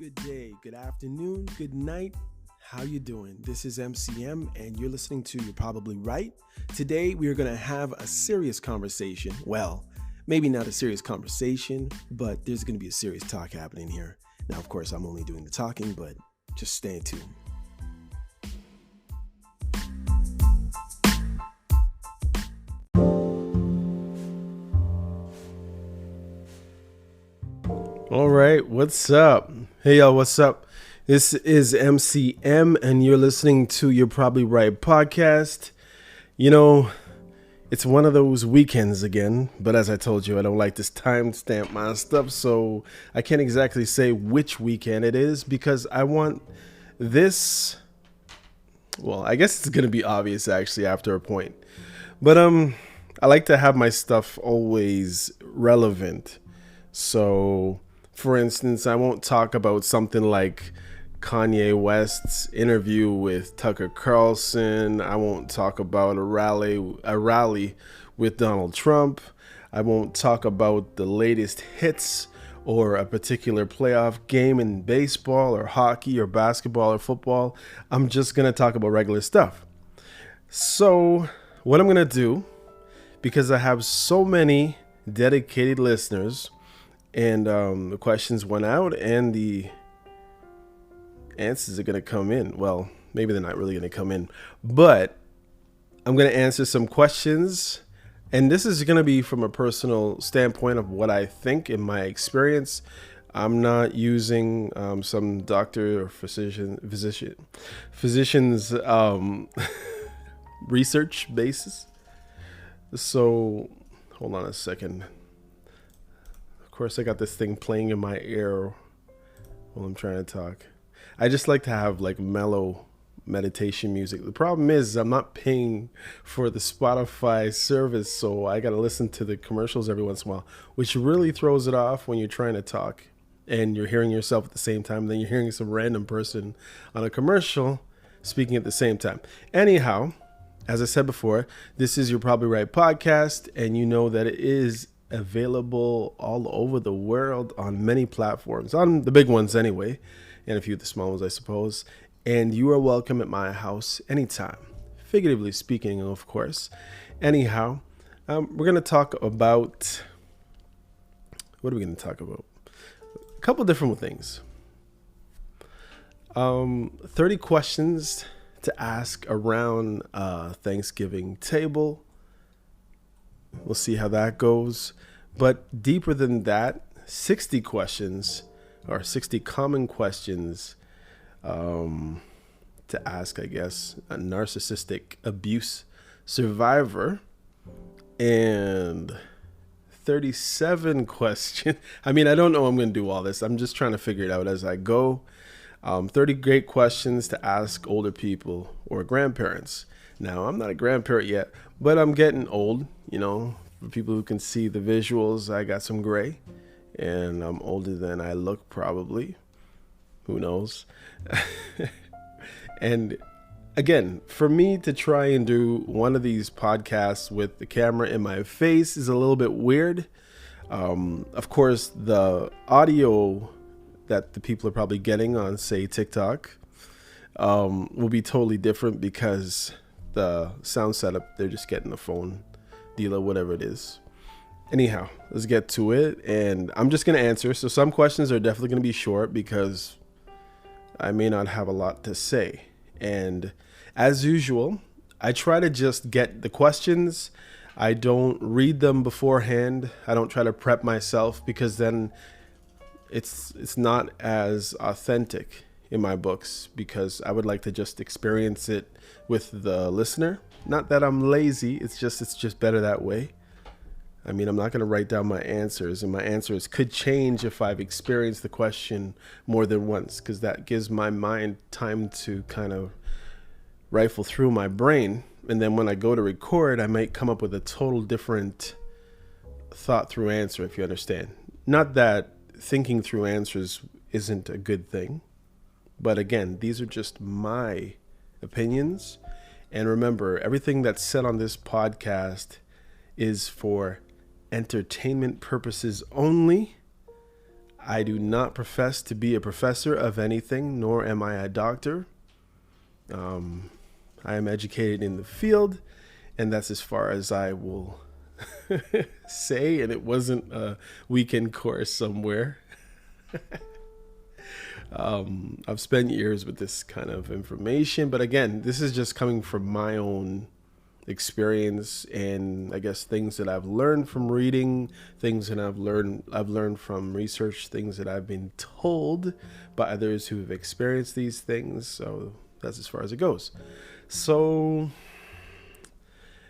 good day, good afternoon, good night. How you doing? This is MCM and you're listening to You're Probably Right. Today we are going to have a serious conversation. Well, maybe not a serious conversation, but there's going to be a serious talk happening here. Now, of course, I'm only doing the talking, but just stay tuned. All right, what's up? Hey, y'all, what's up? This is MCM, and you're listening to You're Probably Right podcast. You know, it's one of those weekends again, but as I told you, I don't like this timestamp my stuff, so I can't exactly say which weekend it is because I want this. Well, I guess it's gonna be obvious actually after a point, but I like to have my stuff always relevant. So, for instance, I won't talk about something like Kanye West's interview with Tucker Carlson. I won't talk about a rally with Donald Trump. I won't talk about the latest hits or a particular playoff game in baseball or hockey or basketball or football. I'm just going to talk about regular stuff. So, what I'm going to do, because I have so many dedicated listeners, and the questions went out and the answers are going to come in. Well, maybe they're not really going to come in, but I'm going to answer some questions. And this is going to be from a personal standpoint of what I think in my experience. I'm not using some doctor or physician's research basis. So hold on a second. Of course, I got this thing playing in my ear while I'm trying to talk. I just like to have like mellow meditation music. The problem is I'm not paying for the Spotify service, so I got to listen to the commercials every once in a while, which really throws it off when you're trying to talk and you're hearing yourself at the same time. And then you're hearing some random person on a commercial speaking at the same time. Anyhow, as I said before, this is You're Probably Right podcast, and you know that it is available all over the world on many platforms, on the big ones anyway, and a few of the small ones, I suppose. And you are welcome at my house anytime, figuratively speaking, of course. Anyhow, we're going to talk about, what are we going to talk about? A couple different things. 30 questions to ask around Thanksgiving table. We'll see how that goes. But deeper than that, 60 questions or 60 common questions to ask, I guess, a narcissistic abuse survivor. And 37 questions. I mean, I don't know I'm going to do all this. I'm just trying to figure it out as I go. 30 great questions to ask older people or grandparents. Now, I'm not a grandparent yet, but I'm getting old, you know. For people who can see the visuals, I got some gray, and I'm older than I look probably. Who knows? And again, for me to try and do one of these podcasts with the camera in my face is a little bit weird. Of course, the audio that the people are probably getting on, say, TikTok, will be totally different because the sound setup, they're just getting the phone dealer, whatever it is. Anyhow, let's get to it. And I'm just going to answer. So some questions are definitely going to be short because I may not have a lot to say. And as usual, I try to just get the questions. I don't read them beforehand. I don't try to prep myself because then it's not as authentic in my books, because I would like to just experience it with the listener. Not that I'm lazy, it's just better that way. I mean, I'm not going to write down my answers, and my answers could change if I've experienced the question more than once, because that gives my mind time to kind of rifle through my brain. And then when I go to record, I might come up with a total different thought through answer, if you understand. Not that thinking through answers isn't a good thing, but again, these are just my opinions. And remember, everything that's said on this podcast is for entertainment purposes only. I do not profess to be a professor of anything, nor am I a doctor. I am educated in the field, and that's as far as I will say. And it wasn't a weekend course somewhere. I've spent years with this kind of information, but again, this is just coming from my own experience, and I guess things that I've learned from reading, things that I've learned from research, things that I've been told by others who have experienced these things. So that's as far as it goes. So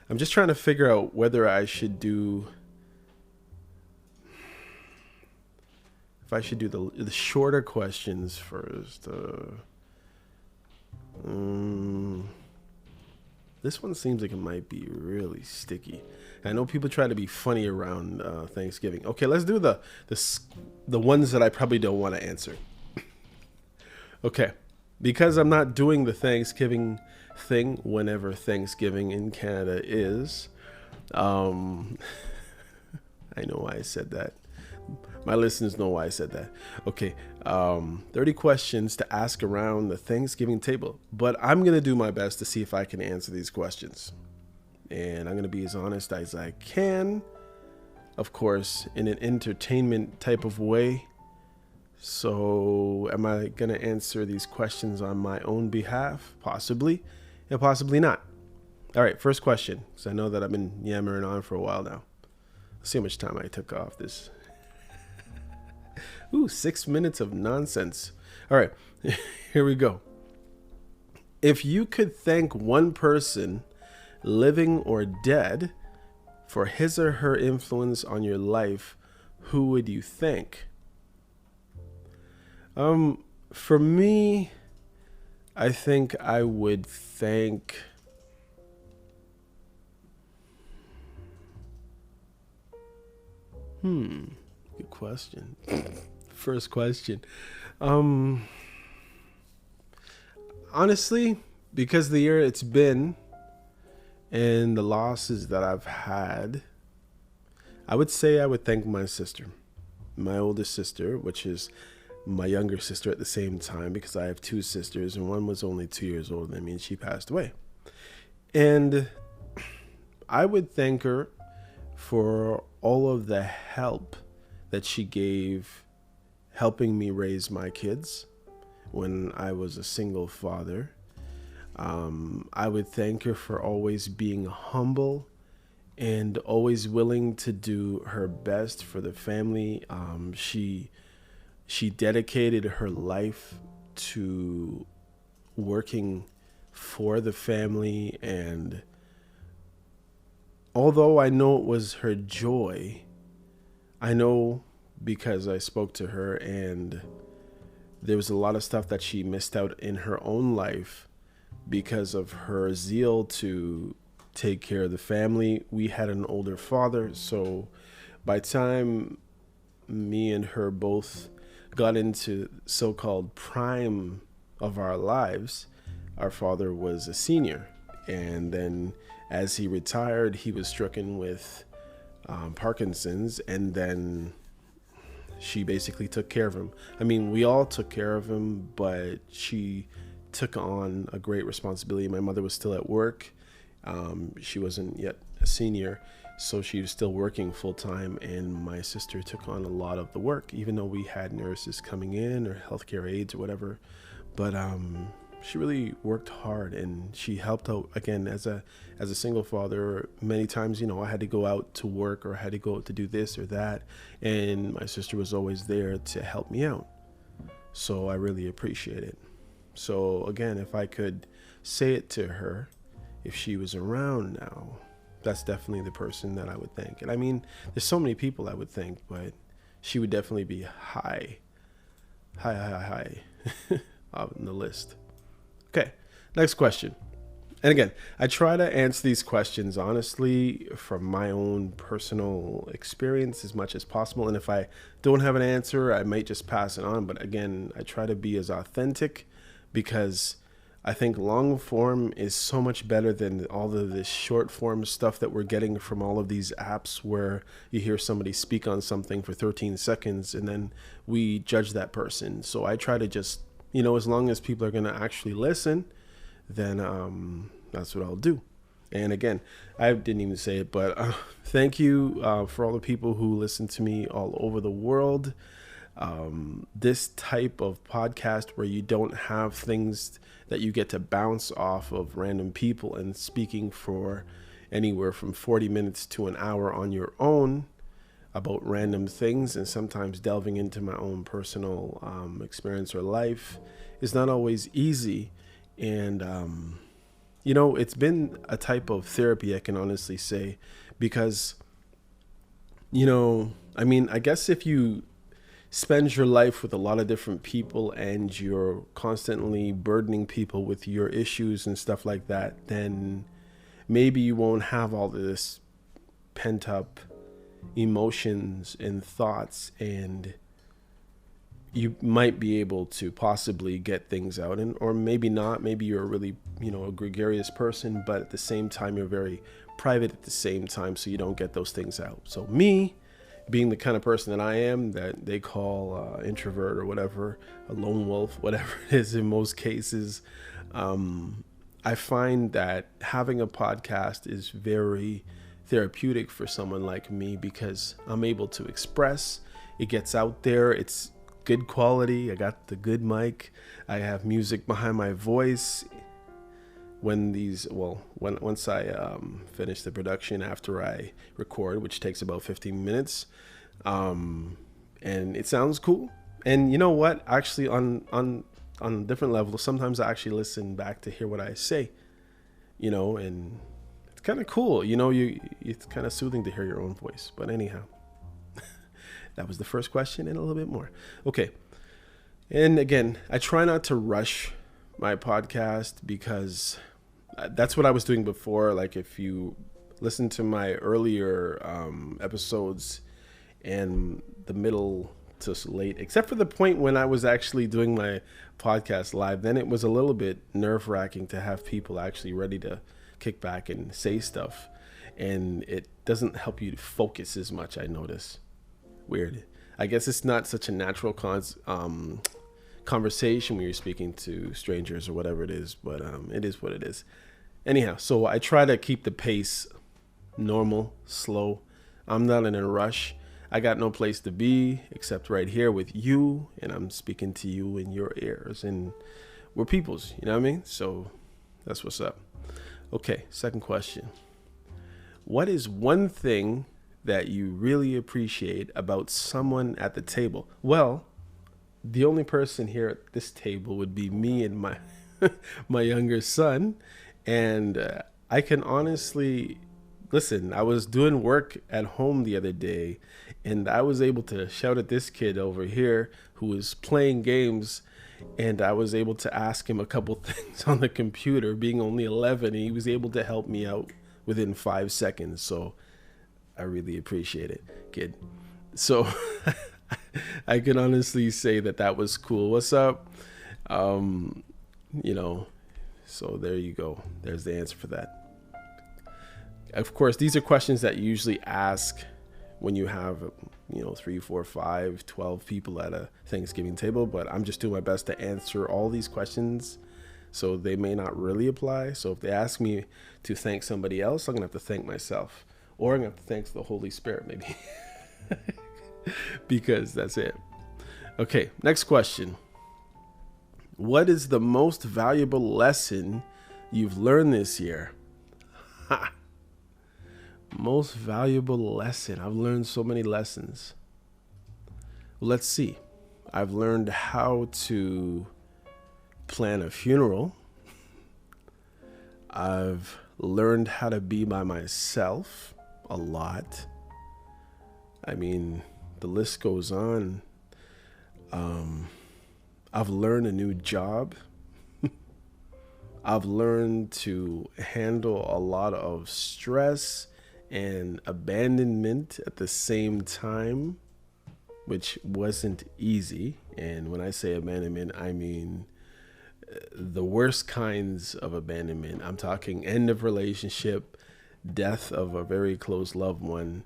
I'm just trying to figure out whether I should do the shorter questions first. This one seems like it might be really sticky. I know people try to be funny around Thanksgiving. Okay, let's do the ones that I probably don't want to answer. Okay, because I'm not doing the Thanksgiving thing whenever Thanksgiving in Canada is. I know why I said that. My listeners know why I said that. Okay, 30 questions to ask around the Thanksgiving table. But I'm going to do my best to see if I can answer these questions. And I'm going to be as honest as I can. Of course, in an entertainment type of way. So am I going to answer these questions on my own behalf? Possibly. And possibly not. All right, first question. Because I know that I've been yammering on for a while now. Let's see how much time I took off this. Ooh, 6 minutes of nonsense. All right, here we go. If you could thank one person, living or dead, for his or her influence on your life, who would you thank? For me, I think I would thank... Good question. First question. Honestly, because the year it's been and the losses that I've had, I would say I would thank my sister, my oldest sister, which is my younger sister at the same time, because I have two sisters and one was only 2 years older than me and she passed away. And I would thank her for all of the help that she gave helping me raise my kids when I was a single father. I would thank her for always being humble and always willing to do her best for the family. She dedicated her life to working for the family, and although I know it was her joy, I know because I spoke to her and there was a lot of stuff that she missed out in her own life because of her zeal to take care of the family. We had an older father, so by the time me and her both got into so-called prime of our lives, our father was a senior. And then as he retired, he was stricken with Parkinson's, and then she basically took care of him. I mean, we all took care of him, but she took on a great responsibility. My mother was still at work. She wasn't yet a senior, so she was still working full time, and my sister took on a lot of the work, even though we had nurses coming in or healthcare aides or whatever. But she really worked hard, and she helped out. Again, as a single father, many times, I had to go out to work or I had to go out to do this or that, and my sister was always there to help me out. So I really appreciate it. So again, if I could say it to her, if she was around now, that's definitely the person that I would thank. And I mean, there's so many people I would thank, but she would definitely be high on the list. Okay, next question. And again, I try to answer these questions honestly from my own personal experience as much as possible. And if I don't have an answer, I might just pass it on. But again, I try to be as authentic because I think long form is so much better than all of this short form stuff that we're getting from all of these apps where you hear somebody speak on something for 13 seconds and then we judge that person. So I try to just, as long as people are going to actually listen, then that's what I'll do. And again, I didn't even say it, but thank you for all the people who listen to me all over the world. This type of podcast where you don't have things that you get to bounce off of random people and speaking for anywhere from 40 minutes to an hour on your own about random things, and sometimes delving into my own personal experience or life is not always easy. And it's been a type of therapy, I can honestly say, because I guess if you spend your life with a lot of different people and you're constantly burdening people with your issues and stuff like that, then maybe you won't have all this pent up emotions and thoughts, and you might be able to possibly get things out, and or maybe not. Maybe you're a really a gregarious person, but at the same time you're very private at the same time, so you don't get those things out. So me, being the kind of person that I am, that they call introvert or whatever, a lone wolf, whatever it is in most cases, I find that having a podcast is very therapeutic for someone like me because I'm able to express. It gets out there. It's good quality. I got the good mic. I have music behind my voice. Once I finish the production after I record, which takes about 15 minutes, and it sounds cool. And you know what? Actually, on different levels, sometimes I actually listen back to hear what I say, and it's kind of cool. It's kind of soothing to hear your own voice. But anyhow, that was the first question and a little bit more. Okay. And again, I try not to rush my podcast because that's what I was doing before. Like if you listen to my earlier episodes and the middle to late, except for the point when I was actually doing my podcast live, then it was a little bit nerve-wracking to have people actually ready to kick back and say stuff. And it doesn't help you to focus as much, I notice. Weird. I guess it's not such a natural conversation when you're speaking to strangers or whatever it is, but it is what it is. Anyhow, so I try to keep the pace normal, slow. I'm not in a rush. I got no place to be except right here with you, and I'm speaking to you in your ears, and we're peoples, you know what I mean? So that's what's up. Okay, second question. What is one thing that you really appreciate about someone at the table? Well, the only person here at this table would be me and my my younger son. And I can honestly, listen, I was doing work at home the other day, and I was able to shout at this kid over here who was playing games, and I was able to ask him a couple things on the computer, being only 11, and he was able to help me out within 5 seconds. So I really appreciate it, kid. So I can honestly say that was cool. What's up? So there you go. There's the answer for that. Of course, these are questions that you usually ask when you have, 3, 4, 5, 12 people at a Thanksgiving table, but I'm just doing my best to answer all these questions. So they may not really apply. So if they ask me to thank somebody else, I'm gonna have to thank myself, or I'm gonna have to thank the Holy Spirit maybe. Because that's it. Okay, next question. What is the most valuable lesson you've learned this year? Most valuable lesson. I've learned so many lessons. Let's see. I've learned how to plan a funeral. I've learned how to be by myself a lot. I mean, the list goes on. I've learned a new job. I've learned to handle a lot of stress and abandonment at the same time, which wasn't easy. And when I say abandonment, I mean the worst kinds of abandonment. I'm talking end of relationship, death of a very close loved one,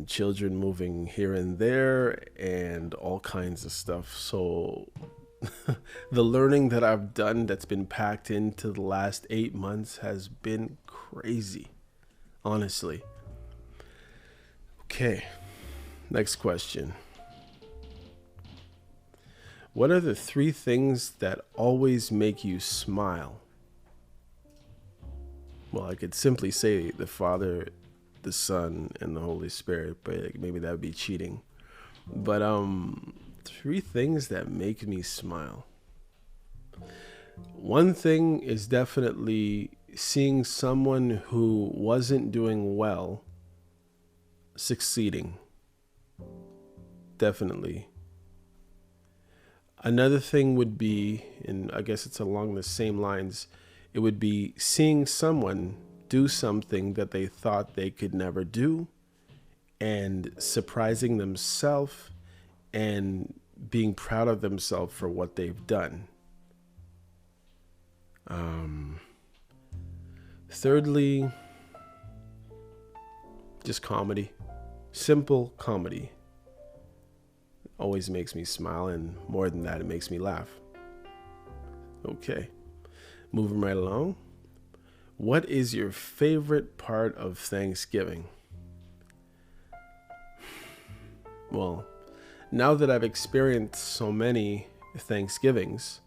children moving here and there, and all kinds of stuff. So the learning that I've done that's been packed into the last 8 months has been crazy, honestly. Okay, next question. What are the 3 things that always make you smile? Well, I could simply say the Father, the Son, and the Holy Spirit, but maybe that would be cheating. But 3 things that make me smile. One thing is definitely seeing someone who wasn't doing well succeeding. Definitely. Another thing would be, and I guess it's along the same lines, it would be seeing someone do something that they thought they could never do and surprising themselves and being proud of themselves for what they've done. Thirdly, just comedy. Simple comedy always makes me smile, and more than that, it makes me laugh. Okay, moving right along. What is your favorite part of Thanksgiving? Well, now that I've experienced so many Thanksgivings,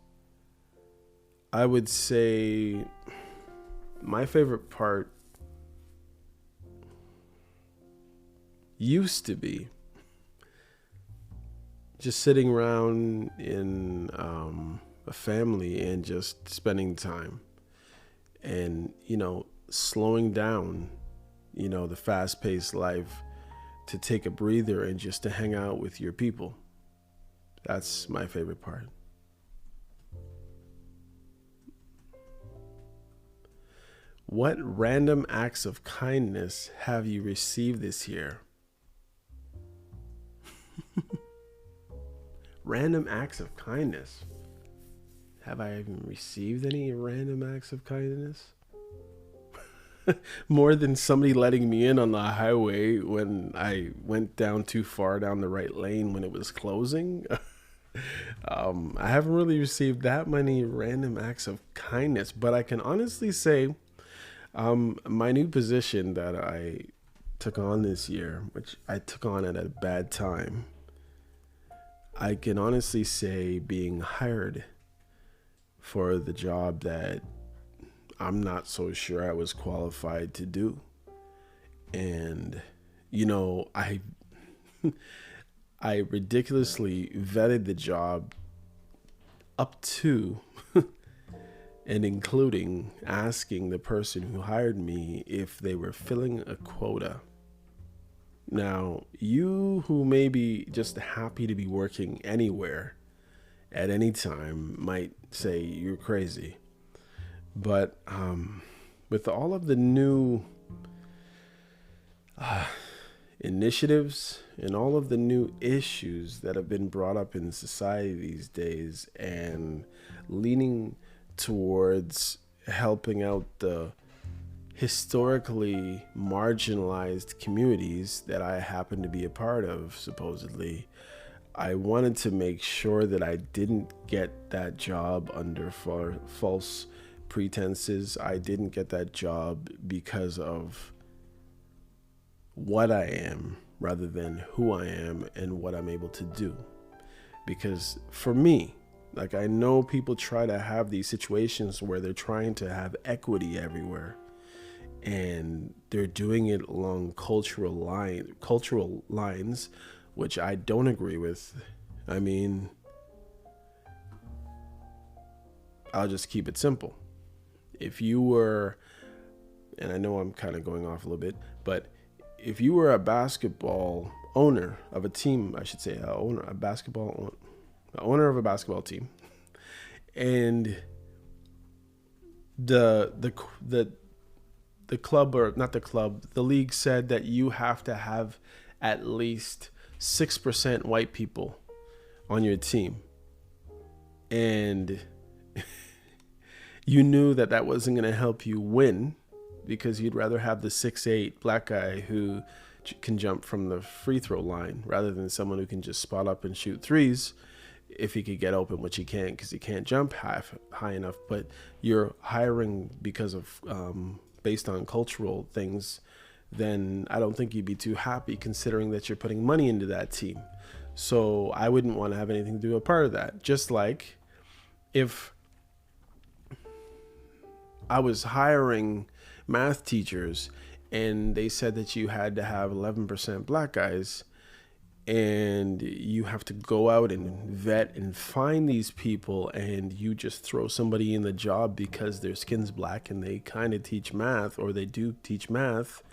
I would say my favorite part used to be just sitting around in a family and just spending time and, slowing down, the fast-paced life, to take a breather and just to hang out with your people. That's my favorite part. What random acts of kindness have you received this year? Random acts of kindness. Have I even received any random acts of kindness? More than somebody letting me in on the highway when I went down too far down the right lane when it was closing. I haven't really received that many random acts of kindness, but I can honestly say my new position that I took on this year, which I took on at a bad time, I can honestly say being hired for the job that I'm not so sure I was qualified to do. And, I ridiculously vetted the job up to and including asking the person who hired me if they were filling a quota. Now, you who may be just happy to be working anywhere at any time might say you're crazy. But with all of the new initiatives and all of the new issues that have been brought up in society these days, and leaning towards helping out the historically marginalized communities that I happen to be a part of, supposedly, I wanted to make sure that I didn't get that job under false pretenses. I didn't get that job because of what I am rather than who I am and what I'm able to do. Because for me, I know people try to have these situations where they're trying to have equity everywhere, and they're doing it along cultural lines, which I don't agree with. I mean, I'll just keep it simple. If you were, and I know I'm kind of going off a little bit, but if you were a basketball owner of a team, I should say, owner of a basketball team, and the club, or not the club, the league said that you have to have at least 6% white people on your team, and you knew that that wasn't going to help you win because you'd rather have the 6'8" black guy who can jump from the free throw line rather than someone who can just spot up and shoot threes if he could get open, which he can't because he can't jump high enough. But you're hiring because of based on cultural things, then I don't think you'd be too happy considering that you're putting money into that team. So I wouldn't want to have anything to do with a part of that. Just like if I was hiring math teachers and they said that you had to have 11% black guys, and you have to go out and vet and find these people, and you just throw somebody in the job because their skin's black and they kind of teach math, or they do teach math,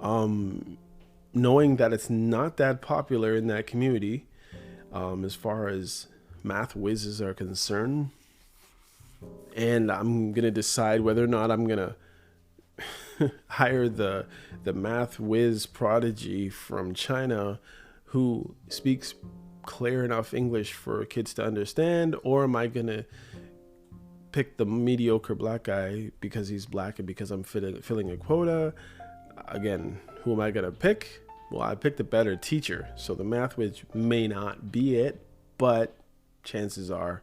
knowing that it's not that popular in that community as far as math whizzes are concerned. And I'm going to decide whether or not I'm going to hire the math whiz prodigy from China who speaks clear enough English for kids to understand, or am I going to pick the mediocre black guy because he's black and because I'm filling a quota? Again, who am I going to pick? Well, I picked a better teacher, so the math whiz may not be it, but chances are,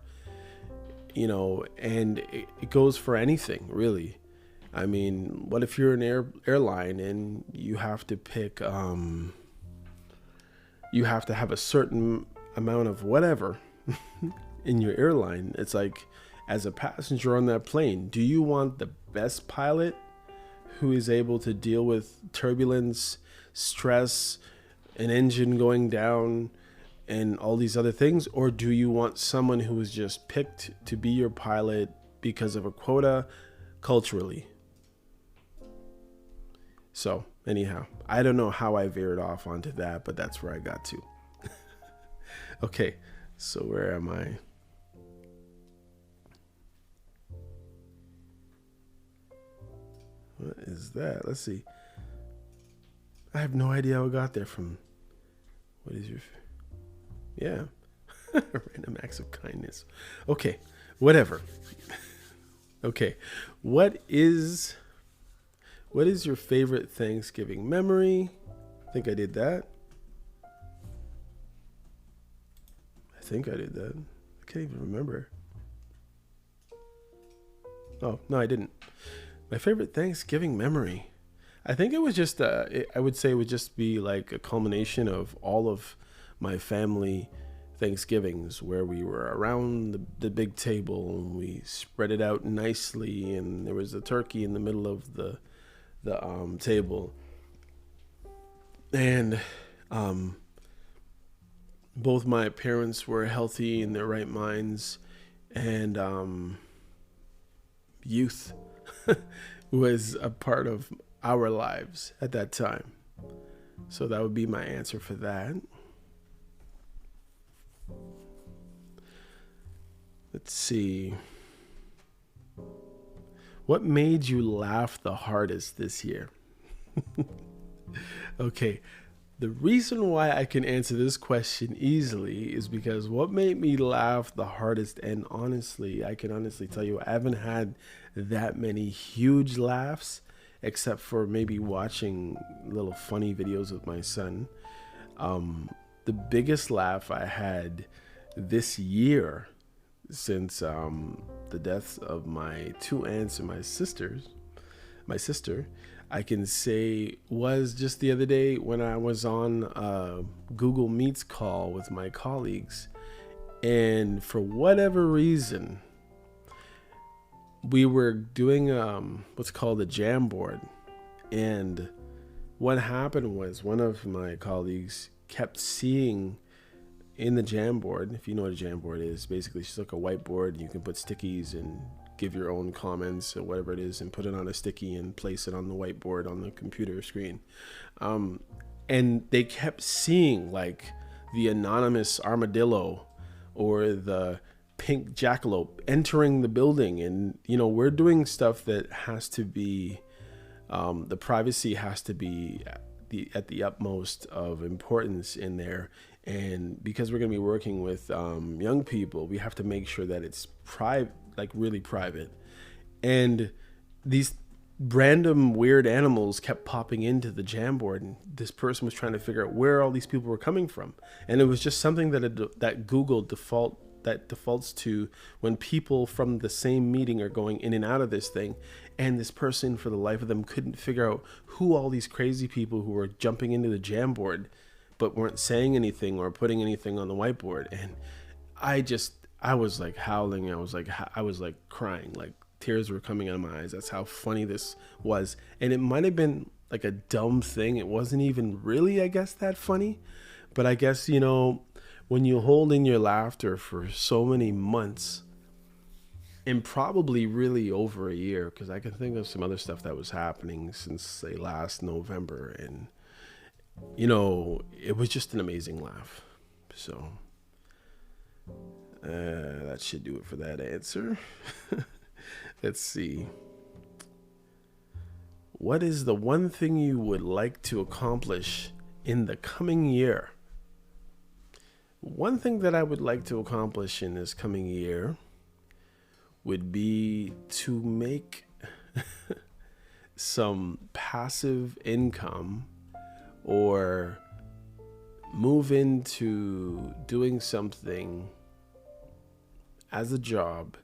and it goes for anything, really. I mean, what if you're an airline and you have to pick, you have to have a certain amount of whatever in your airline? It's like, as a passenger on that plane, do you want the best pilot who is able to deal with turbulence, stress, an engine going down, and all these other things? Or do you want someone who is just picked to be your pilot because of a quota culturally? So anyhow, I don't know how I veered off onto that, but that's where I got to. Okay, so where am I? What is that? Let's see. I have no idea how I got there from. What is your... Yeah. Random acts of kindness. Okay, whatever. Okay, what is your favorite Thanksgiving memory? I think I did that. I can't even remember. Oh, no, I didn't. My favorite Thanksgiving memory. I think it was just, I would say it would just be like a culmination of all of my family Thanksgivings where we were around the big table and we spread it out nicely, and there was a turkey in the middle of the table, and both my parents were healthy in their right minds, and youth was a part of our lives at that time. So that would be my answer for that. Let's see. What made you laugh the hardest this year? Okay. The reason why I can answer this question easily is because what made me laugh the hardest, and honestly, I can honestly tell you, I haven't had that many huge laughs except for maybe watching little funny videos with my son. The biggest laugh I had this year since the deaths of my two aunts and my sister, I can say was just the other day when I was on a Google Meets call with my colleagues, and for whatever reason, we were doing what's called a Jamboard, and what happened was one of my colleagues kept seeing in the Jamboard, if you know what a Jamboard is, basically it's like a whiteboard. You can put stickies and give your own comments or whatever it is and put it on a sticky and place it on the whiteboard on the computer screen. And they kept seeing like the anonymous armadillo or the pink jackalope entering the building. And, we're doing stuff that has to be, the privacy has to be at the utmost of importance in there. And because we're going to be working with young people, we have to make sure that it's private, like really private. And these random weird animals kept popping into the Jamboard, and this person was trying to figure out where all these people were coming from. And it was just something that Google defaults to when people from the same meeting are going in and out of this thing. And this person, for the life of them, couldn't figure out who all these crazy people who were jumping into the Jamboard but weren't saying anything or putting anything on the whiteboard. And I was like howling. I was like crying, like tears were coming out of my eyes. That's how funny this was. And it might have been like a dumb thing. It wasn't even really, I guess, that funny. But I guess, when you hold in your laughter for so many months, and probably really over a year, because I can think of some other stuff that was happening since, say, last November. And, it was just an amazing laugh. So that should do it for that answer. Let's see. What is the one thing you would like to accomplish in the coming year? One thing that I would like to accomplish in this coming year would be to make some passive income, or move into doing something as a job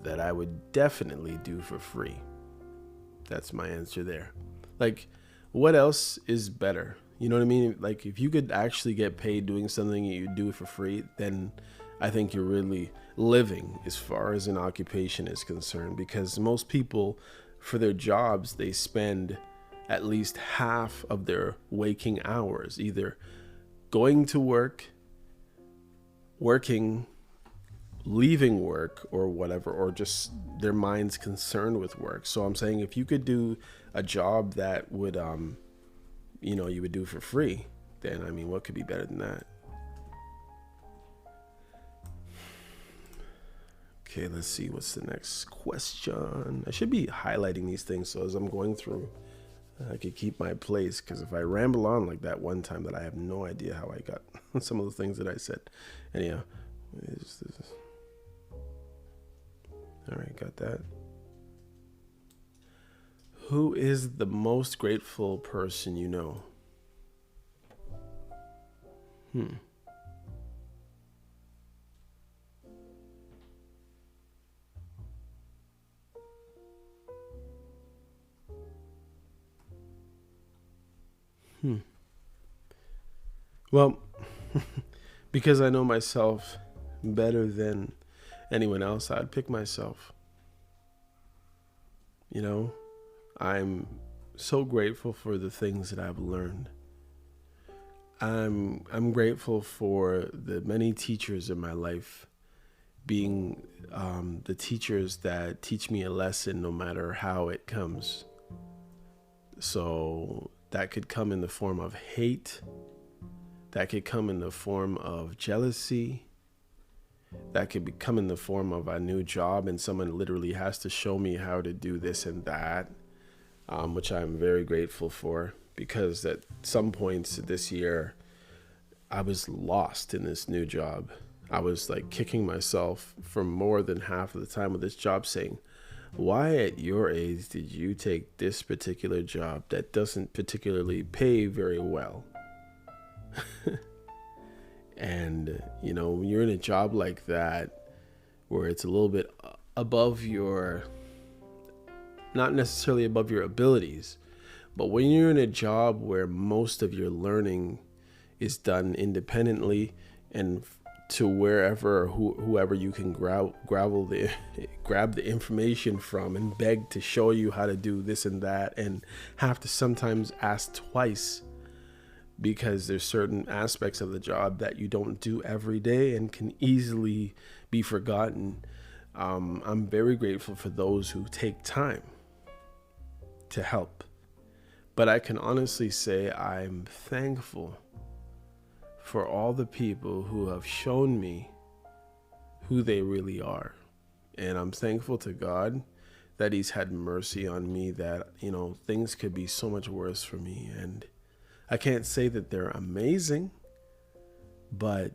that I would definitely do for free. That's my answer there. Like, what else is better? You know what I mean? Like, if you could actually get paid doing something and you do it for free, then I think you're really living as far as an occupation is concerned. Because most people, for their jobs, they spend at least half of their waking hours either going to work, working, leaving work, or whatever, or just their mind's concerned with work. So I'm saying, if you could do a job that would you would do for free, then I mean, what could be better than that? Okay, let's see, what's the next question. I should be highlighting these things so as I'm going through I could keep my place, because if I ramble on like that one time, that I have no idea how I got some of the things that I said. Anyhow, what is this? All right, got that. Who is the most grateful person you know? Well, because I know myself better than anyone else, I'd pick myself. I'm so grateful for the things that I've learned. I'm grateful for the many teachers in my life, being the teachers that teach me a lesson no matter how it comes. So that could come in the form of hate. That could come in the form of jealousy. That could come in the form of a new job and someone literally has to show me how to do this and that, which I'm very grateful for, because at some points this year, I was lost in this new job. I was like kicking myself for more than half of the time with this job, saying, why at your age did you take this particular job that doesn't particularly pay very well? And, when you're in a job like that, where it's a little bit above your, not necessarily above your abilities, but when you're in a job where most of your learning is done independently and to wherever or whoever you can grab the information from and beg to show you how to do this and that, and have to sometimes ask twice because there's certain aspects of the job that you don't do every day and can easily be forgotten. I'm very grateful for those who take time to help. But I can honestly say I'm thankful for all the people who have shown me who they really are. And I'm thankful to God that He's had mercy on me, that, things could be so much worse for me. And I can't say that they're amazing, but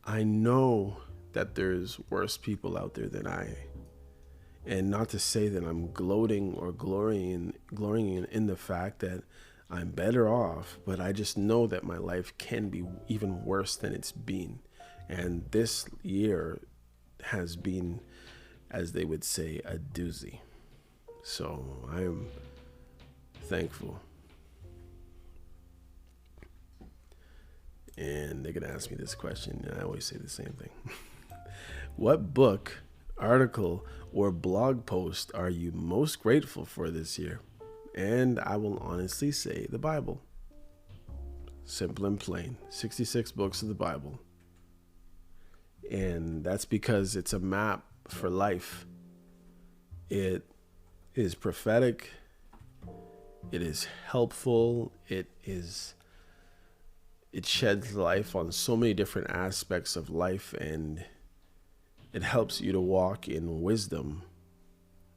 I know that there's worse people out there than I. And not to say that I'm gloating or glorying in the fact that I'm better off, but I just know that my life can be even worse than it's been. And this year has been, as they would say, a doozy. So I'm thankful. And they're going to ask me this question, and I always say the same thing. What book, article, or blog post are you most grateful for this year? And I will honestly say the Bible. Simple and plain. 66 books of the Bible. And that's because it's a map for life. It is prophetic. It is helpful. It sheds life on so many different aspects of life, and it helps you to walk in wisdom,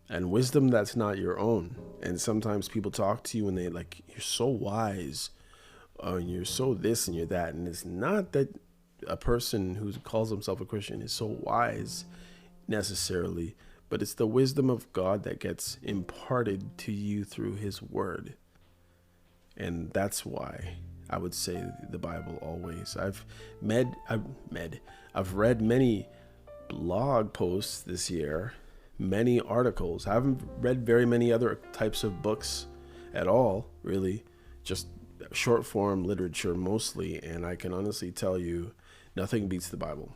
and wisdom that's not your own. And sometimes people talk to you and they like, you're so wise, and you're so this and you're that. And it's not that a person who calls himself a Christian is so wise necessarily, but it's the wisdom of God that gets imparted to you through his word. And that's why I would say the Bible always. I've read many blog posts this year, many articles. I haven't read very many other types of books at all, really, just short form literature mostly. And I can honestly tell you, nothing beats the Bible.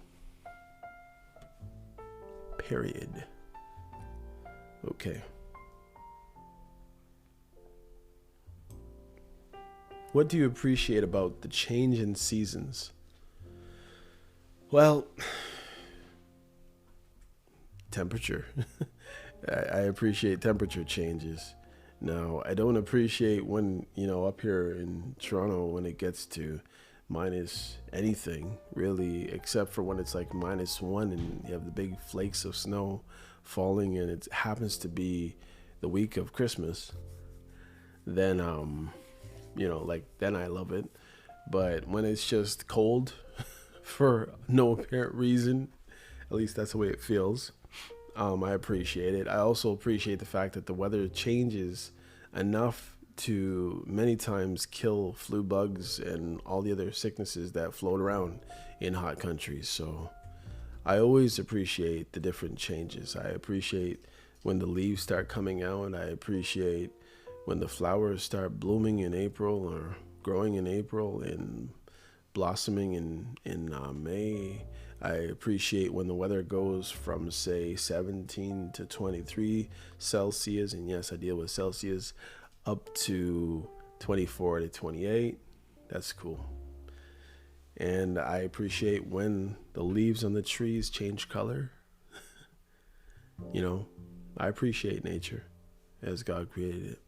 Period. Okay. What do you appreciate about the change in seasons? Well, temperature. I appreciate temperature changes. Now, I don't appreciate when, up here in Toronto, when it gets to minus anything, really, except for when it's like -1 and you have the big flakes of snow falling and it happens to be the week of Christmas. Then, then I love it. But when it's just cold for no apparent reason, at least that's the way it feels, I appreciate it. I also appreciate the fact that the weather changes enough to many times kill flu bugs and all the other sicknesses that float around in hot countries. So I always appreciate the different changes. I appreciate when the leaves start coming out. I appreciate when the flowers start blooming in April or growing in April and blossoming in May. I appreciate when the weather goes from, say, 17 to 23 Celsius, and yes, I deal with Celsius, up to 24 to 28. That's cool. And I appreciate when the leaves on the trees change color. I appreciate nature as God created it.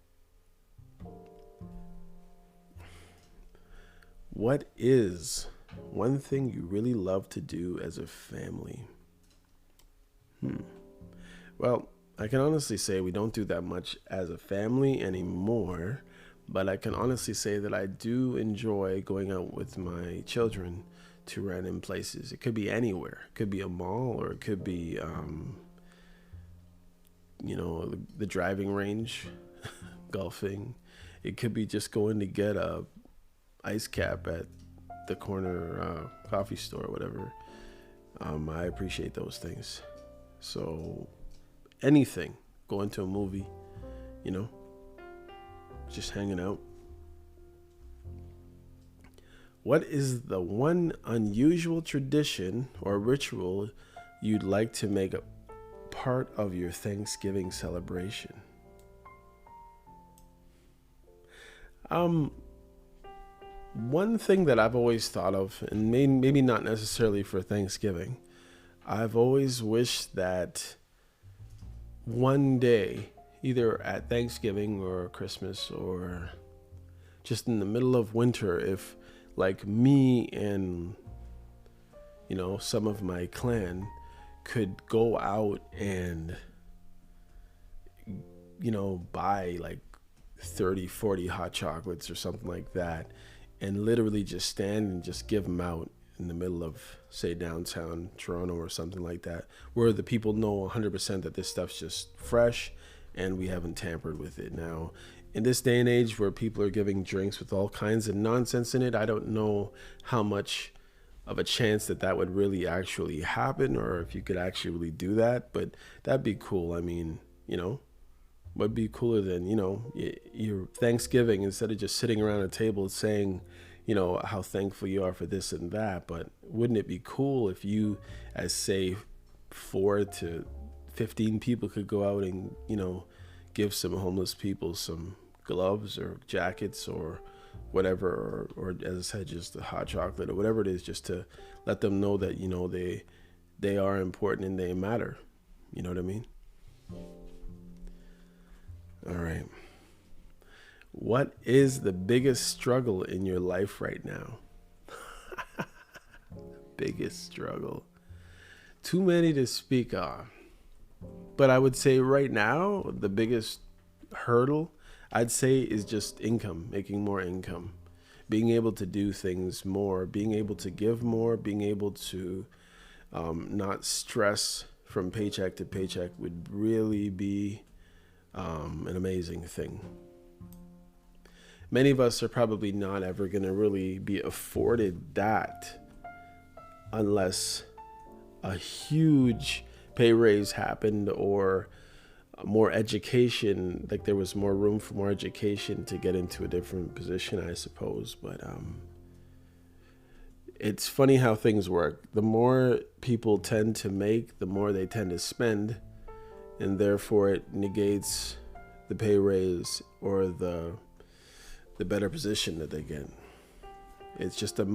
What is one thing you really love to do as a family? Well, I can honestly say we don't do that much as a family anymore, but I can honestly say that I do enjoy going out with my children to random places. It could be anywhere. It could be a mall, or it could be, the driving range, golfing. It could be just going to get a ice cap at the corner coffee store or whatever. I appreciate those things. So anything, going to a movie, just hanging out. What is the one unusual tradition or ritual you'd like to make a part of your Thanksgiving celebration? One thing that I've always thought of, and maybe not necessarily for Thanksgiving, I've always wished that one day, either at Thanksgiving or Christmas or just in the middle of winter, if like me and, some of my clan could go out and, buy like 30, 40 hot chocolates or something like that, and literally just stand and just give them out in the middle of, say, downtown Toronto or something like that, where the people know 100% that this stuff's just fresh and we haven't tampered with it. Now, in this day and age where people are giving drinks with all kinds of nonsense in it, I don't know how much of a chance that would really actually happen, or if you could actually really do that, but that'd be cool. I mean, what'd be cooler than, your Thanksgiving, instead of just sitting around a table saying, how thankful you are for this and that. But wouldn't it be cool if you, as say 4 to 15 people, could go out and, give some homeless people some gloves or jackets or whatever, or as I said, just a hot chocolate or whatever it is, just to let them know that, they are important and they matter. You know what I mean? All right. What is the biggest struggle in your life right now? Biggest struggle. Too many to speak on. But I would say right now, the biggest hurdle, I'd say, is just income, making more income. Being able to do things more, being able to give more, being able to not stress from paycheck to paycheck would really be an amazing thing. Many of us are probably not ever going to really be afforded that unless a huge pay raise happened, or more education, like there was more room for more education to get into a different position, I suppose. But it's funny how things work. The more people tend to make, the more they tend to spend, and therefore it negates the pay raise or the better position that they get. It's just I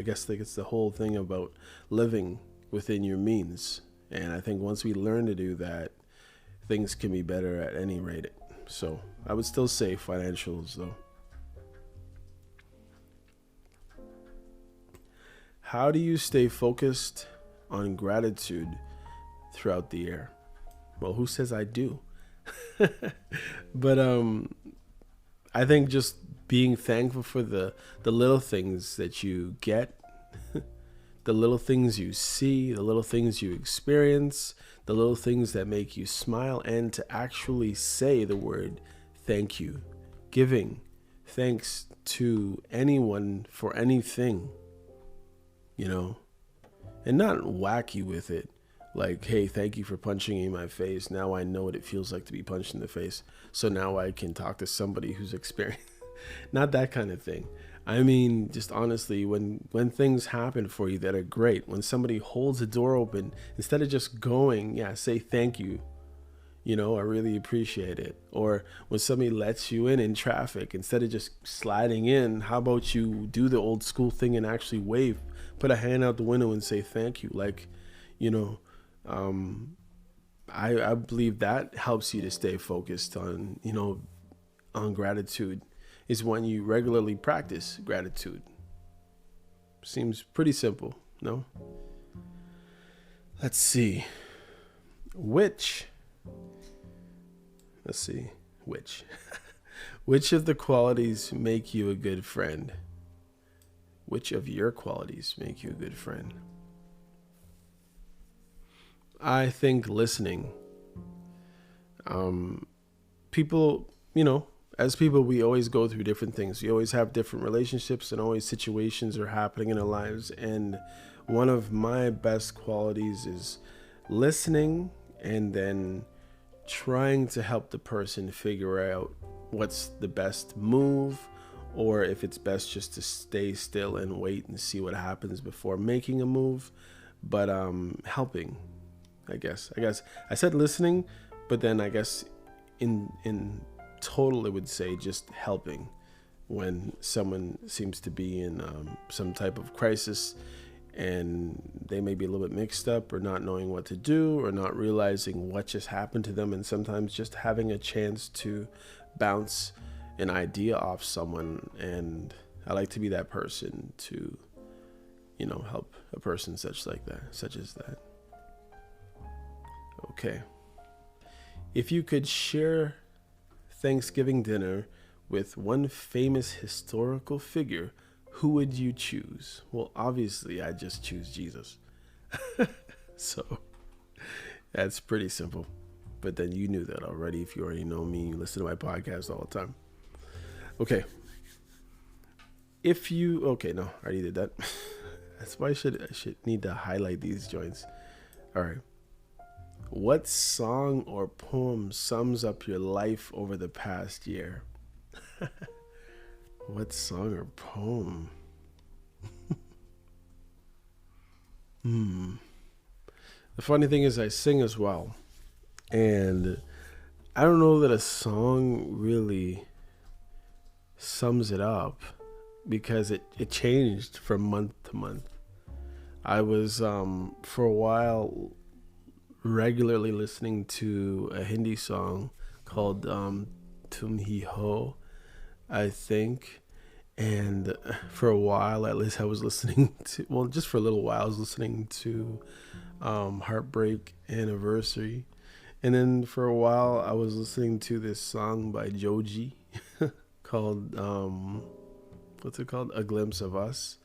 guess it's the whole thing about living within your means. And I think once we learn to do that, things can be better at any rate. So I would still say financials, though. How do you stay focused on gratitude throughout the year? Well, who says I do? But I think just being thankful for the little things that you get, the little things you see, the little things you experience, the little things that make you smile, and to actually say the word thank you. Giving thanks to anyone for anything, and not wacky with it. Like, hey, thank you for punching me in my face. Now I know what it feels like to be punched in the face. So now I can talk to somebody who's experienced. Not that kind of thing. I mean, just honestly, when things happen for you that are great, when somebody holds the door open, instead of just going, say thank you. I really appreciate it. Or when somebody lets you in traffic, instead of just sliding in, how about you do the old school thing and actually wave, put a hand out the window and say thank you. Like, I believe that helps you to stay focused on, on gratitude, is when you regularly practice gratitude. Seems pretty simple, no? Let's see. Which of the qualities make you a good friend? Which of your qualities make you a good friend? I think listening. People, as people, we always go through different things. We always have different relationships, and always situations are happening in our lives. And one of my best qualities is listening, and then trying to help the person figure out what's the best move, or if it's best just to stay still and wait and see what happens before making a move. But helping, I guess I said listening, but then I guess in total it would say just helping when someone seems to be in some type of crisis, and they may be a little bit mixed up, or not knowing what to do, or not realizing what just happened to them. And sometimes just having a chance to bounce an idea off someone, and I like to be that person to help a person such as that. Okay. If you could share Thanksgiving dinner with one famous historical figure, who would you choose? Well, obviously, I just choose Jesus. So that's pretty simple. But then you knew that already. If you already know me, you listen to my podcast all the time. Okay. No, I already did that. That's why I should need to highlight these joints. All right. What song or poem sums up your life over the past year? What song or poem? The funny thing is I sing as well. And I don't know that a song really sums it up because it changed from month to month. I was for a while regularly listening to a Hindi song called Tum Hi Ho, I think. And for a while, at least, I was listening to, well, just for a little while, I was listening to Heartbreak Anniversary. And then for a while, I was listening to this song by Joji called, what's it called? A Glimpse of Us.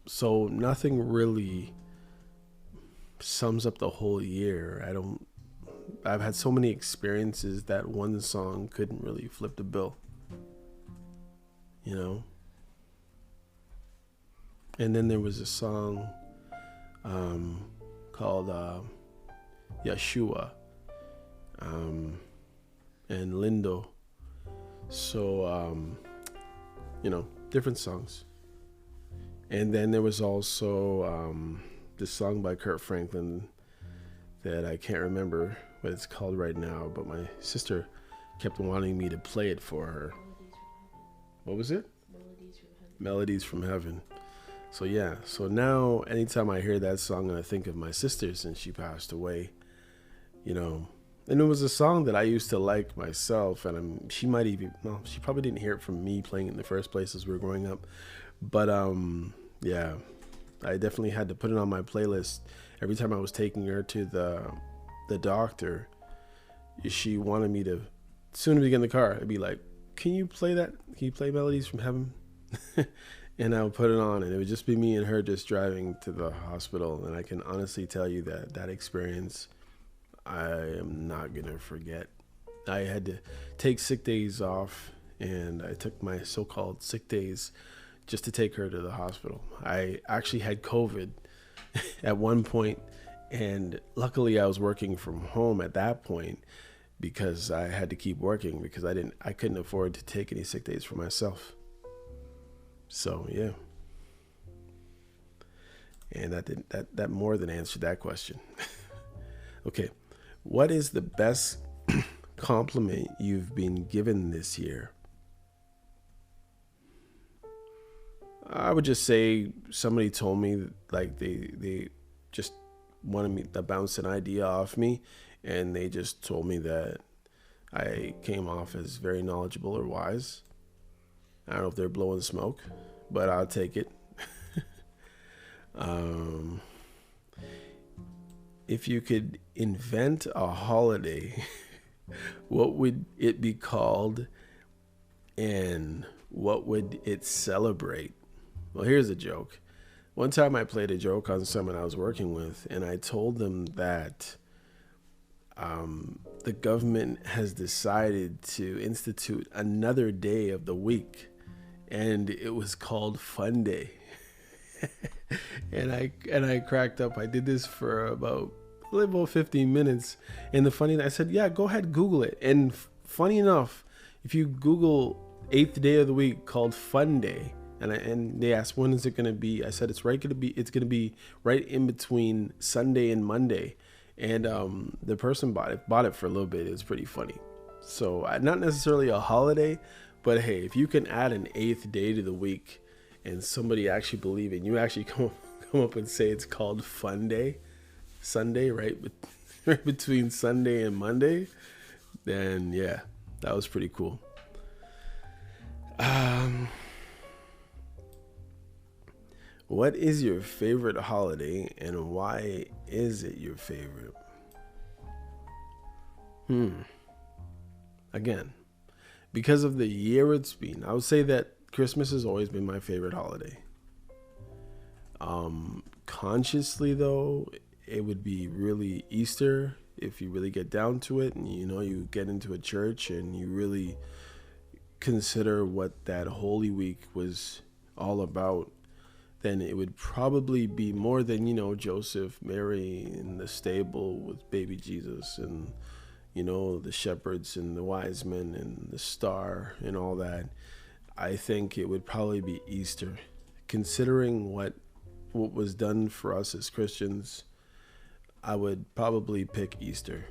So nothing really sums up the whole year. I've had so many experiences that one song couldn't really flip the bill, you know? And then there was a song called Yeshua and Lindo. So, different songs. And then there was also this song by Kurt Franklin that I can't remember what it's called right now, but my sister kept wanting me to play it for her. What was it? Melodies from Heaven. So yeah, so now anytime I hear that song and I think of my sister since she passed away, and it was a song that I used to like myself, and she probably didn't hear it from me playing it in the first place as we were growing up, but yeah, I definitely had to put it on my playlist every time I was taking her to the doctor. She wanted me to, as soon as we get in the car, I'd be like, can you play that? Can you play Melodies from Heaven? And I would put it on, and it would just be me and her just driving to the hospital. And I can honestly tell you that experience, I am not going to forget. I had to take sick days off, and I took my so-called sick days just to take her to the hospital. I actually had COVID at one point, and luckily I was working from home at that point because I had to keep working because I couldn't afford to take any sick days for myself. So yeah, and that more than answered that question. Okay, what is the best compliment you've been given this year? I would just say somebody told me like they just wanted me to bounce an idea off me, and they just told me that I came off as very knowledgeable or wise. I don't know if they're blowing smoke, but I'll take it. If you could invent a holiday, what would it be called, and what would it celebrate? Well, here's a joke. One time I played a joke on someone I was working with, and I told them that the government has decided to institute another day of the week, and it was called Fun Day. and I cracked up. I did this for about 15 minutes, and I said, yeah, go ahead, Google it. And funny enough, if you Google 8th day of the week called Fun Day, and they asked, when is it going to be? I said, it's going to be right in between Sunday and Monday. And the person bought it for a little bit. It was pretty funny. So not necessarily a holiday, but hey, if you can add an 8th day to the week and somebody actually believe it, and you actually come up and say it's called Fun Day, Sunday, right between Sunday and Monday, then yeah, that was pretty cool. What is your favorite holiday, and why is it your favorite? Again, because of the year it's been. I would say that Christmas has always been my favorite holiday. Consciously though, it would be really Easter if you really get down to it, and you get into a church and you really consider what that Holy Week was all about. Then it would probably be more than Joseph, Mary in the stable with baby Jesus, and the shepherds and the wise men and the star and all that. I think it would probably be Easter, considering what was done for us as Christians. I would probably pick Easter,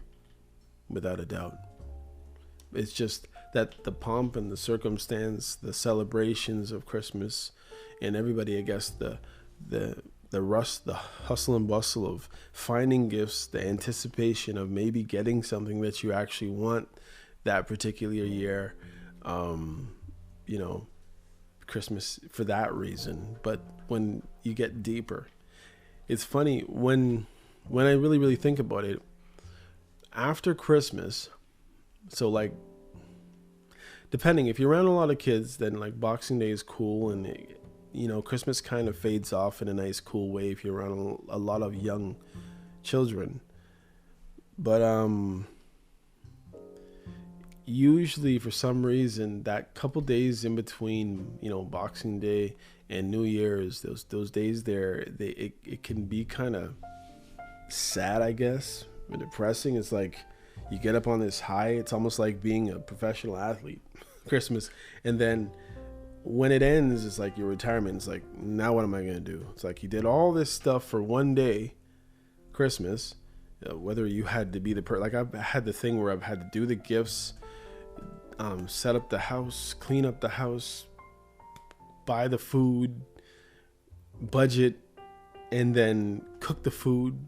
without a doubt. It's just that the pomp and the circumstance, the celebrations of Christmas, and everybody, I guess, the rush, the hustle and bustle of finding gifts, the anticipation of maybe getting something that you actually want that particular year, Christmas for that reason. But when you get deeper, it's funny when I really, really think about it, after Christmas, so like, depending, if you're around a lot of kids, then like Boxing Day is cool, and Christmas kind of fades off in a nice, cool way if you're around a lot of young children. But usually, for some reason, that couple days in between, Boxing Day and New Year's, those days there, it can be kind of sad, I guess, and depressing. It's like you get up on this high. It's almost like being a professional athlete, Christmas, and then when it ends, it's like your retirement. It's like, now what am I gonna do? It's like you did all this stuff for one day, Christmas, whether you had to be like I've had the thing where I've had to do the gifts, set up the house, clean up the house, buy the food, budget, and then cook the food,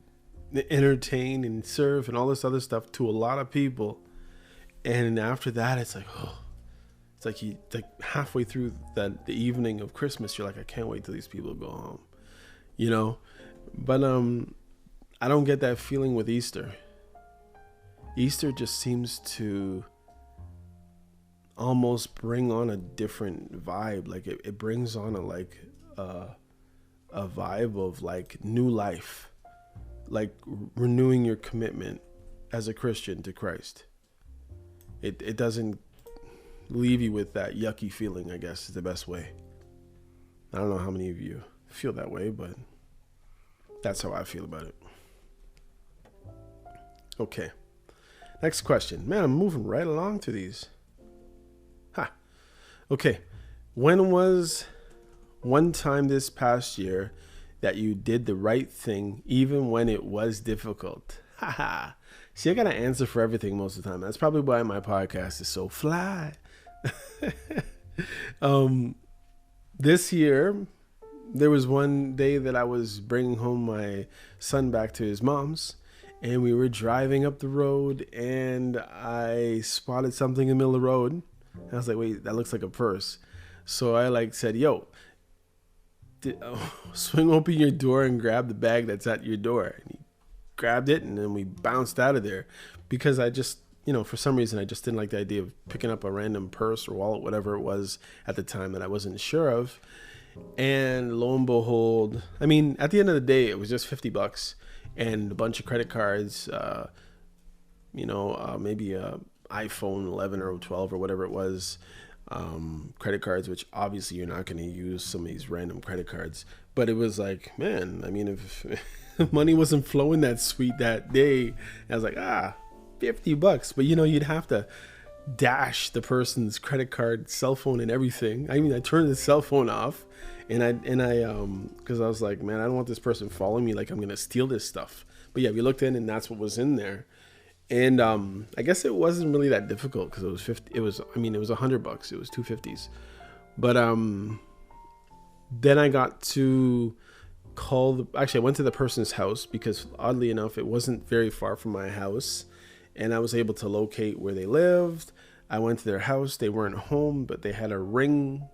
entertain and serve and all this other stuff to a lot of people. And after that, it's like, it's like halfway through the evening of Christmas, you're like, I can't wait till these people go home, But I don't get that feeling with Easter. Easter just seems to almost bring on a different vibe. Like it brings on a vibe of like new life, like renewing your commitment as a Christian to Christ. It doesn't leave you with that yucky feeling, I guess is the best way. I don't know how many of you feel that way, but that's how I feel about it. Okay. Next question. Man, I'm moving right along to these. Okay. When was one time this past year that you did the right thing even when it was difficult? See, I got an answer for everything most of the time. That's probably why my podcast is so fly. This year, there was one day that I was bringing home my son back to his mom's, and we were driving up the road, and I spotted something in the middle of the road. And I was like, wait, that looks like a purse. So I said, yo, swing open your door and grab the bag that's at your door. And he grabbed it, and then we bounced out of there because I just, for some reason, I just didn't like the idea of picking up a random purse or wallet, whatever it was at the time that I wasn't sure of. And lo and behold, I mean, at the end of the day, it was just $50 and a bunch of credit cards, maybe a iPhone 11 or 12 or whatever it was, credit cards, which obviously you're not going to use some of these random credit cards. But it was like, man, I mean, if money wasn't flowing that sweet that day, I was like, $50. But you'd have to dash the person's credit card, cell phone, and everything. I mean, I turned the cell phone off, and I because I was like, man, I don't want this person following me like I'm gonna steal this stuff. But yeah, we looked in, and that's what was in there. And I guess it wasn't really that difficult because it was $50. It was $100. It was 250s. But then I got to I went to the person's house because oddly enough, it wasn't very far from my house. And I was able to locate where they lived. I went to their house. They weren't home, but they had a ring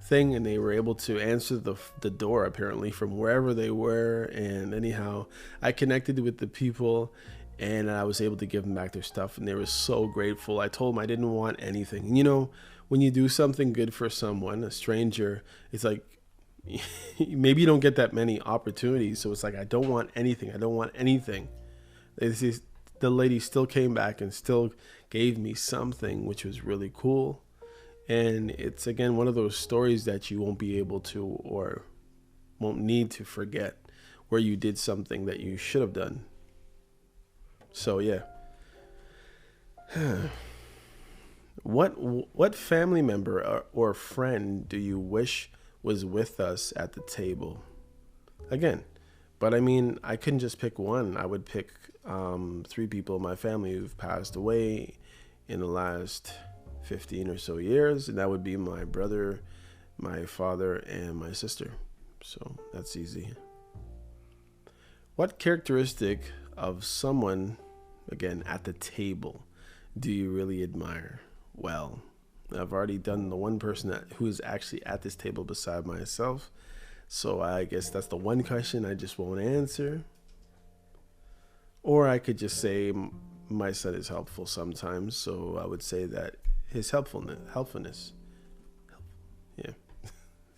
thing, and they were able to answer the door apparently from wherever they were. And anyhow, I connected with the people, and I was able to give them back their stuff, and they were so grateful. I told them I didn't want anything. when you do something good for someone, a stranger, it's like maybe you don't get that many opportunities. So it's like, I don't want anything. I don't want anything. The lady still came back and still gave me something, which was really cool. And it's, again, one of those stories that you won't be able to or won't need to forget, where you did something that you should have done. So, yeah. What family member or friend do you wish was with us at the table? Again, but I mean, I couldn't just pick one. I would pick 3 people in my family who've passed away in the last 15 or so years, and that would be my brother, my father, and my sister. So that's easy. What characteristic of someone, again, at the table, do you really admire? Well, I've already done the one person who is actually at this table beside myself. So I guess that's the one question I just won't answer. Or I could just say my son is helpful sometimes. So I would say that his helpfulness. Yeah,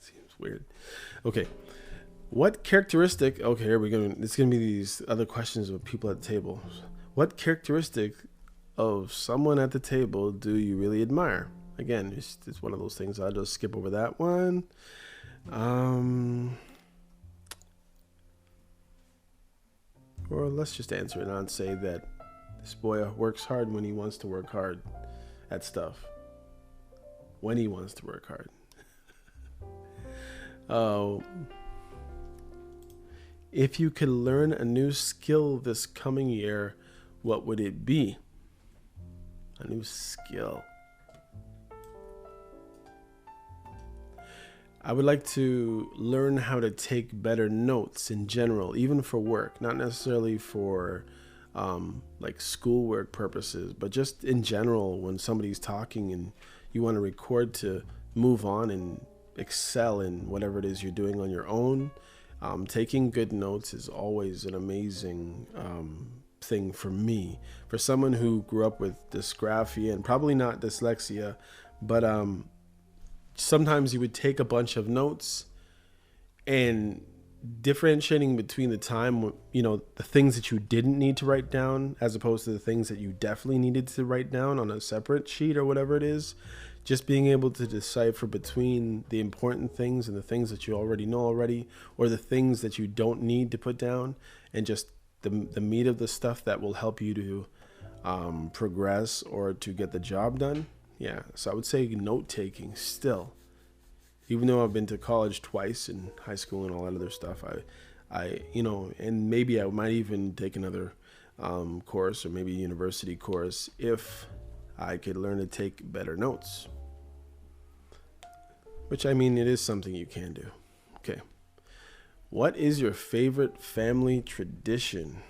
seems weird. Okay. What characteristic? Okay, here we go. It's gonna be these other questions of people at the table. What characteristic of someone at the table do you really admire? Again, it's one of those things. I'll just skip over that one. Or let's just answer it and say that this boy works hard when he wants to work hard at stuff. When he wants to work hard. If you could learn a new skill this coming year, what would it be? A new skill. I would like to learn how to take better notes in general, even for work, not necessarily for like schoolwork purposes, but just in general when somebody's talking and you want to record to move on and excel in whatever it is you're doing on your own. Taking good notes is always an amazing thing for me. For someone who grew up with dysgraphia and probably not dyslexia, but sometimes you would take a bunch of notes and differentiating between the time, the things that you didn't need to write down as opposed to the things that you definitely needed to write down on a separate sheet or whatever it is. Just being able to decipher between the important things and the things that you already know already, or the things that you don't need to put down, and just the meat of the stuff that will help you to progress or to get the job done. Yeah, so I would say note taking still. Even though I've been to college twice in high school and all that other stuff, I and maybe I might even take another course or maybe a university course if I could learn to take better notes. Which, I mean, it is something you can do. Okay. What is your favorite family tradition?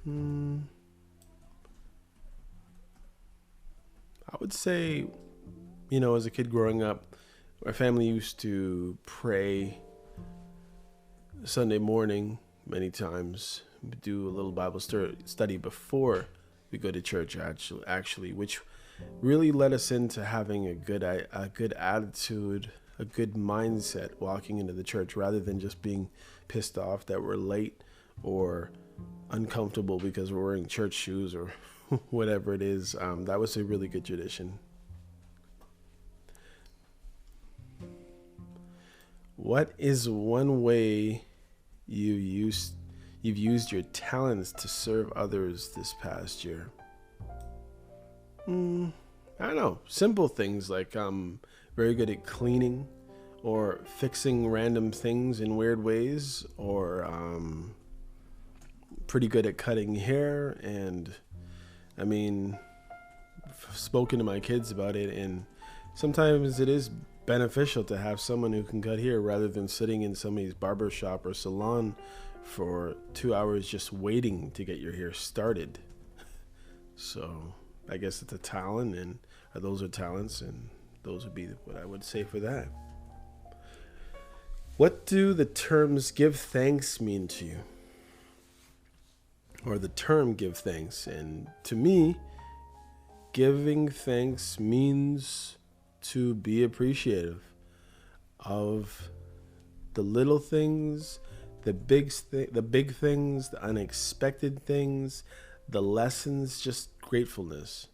I would say, as a kid growing up, our family used to pray Sunday morning many times. We do a little Bible study before we go to church, actually, which really led us into having a good attitude, a good mindset walking into the church, rather than just being pissed off that we're late or uncomfortable because we're wearing church shoes or whatever it is. That was a really good tradition. What is one way you've used your talents to serve others this past year? I don't know. Simple things like very good at cleaning or fixing random things in weird ways, or pretty good at cutting hair. And I mean, I've spoken to my kids about it, and sometimes it is beneficial to have someone who can cut hair rather than sitting in somebody's barber shop or salon for 2 hours just waiting to get your hair started. So I guess it's a talent, and those are talents, and those would be what I would say for that. What do the terms give thanks mean to you? Or the term give thanks? And to me, giving thanks means to be appreciative of the little things, the big things, the unexpected things, the lessons, just gratefulness.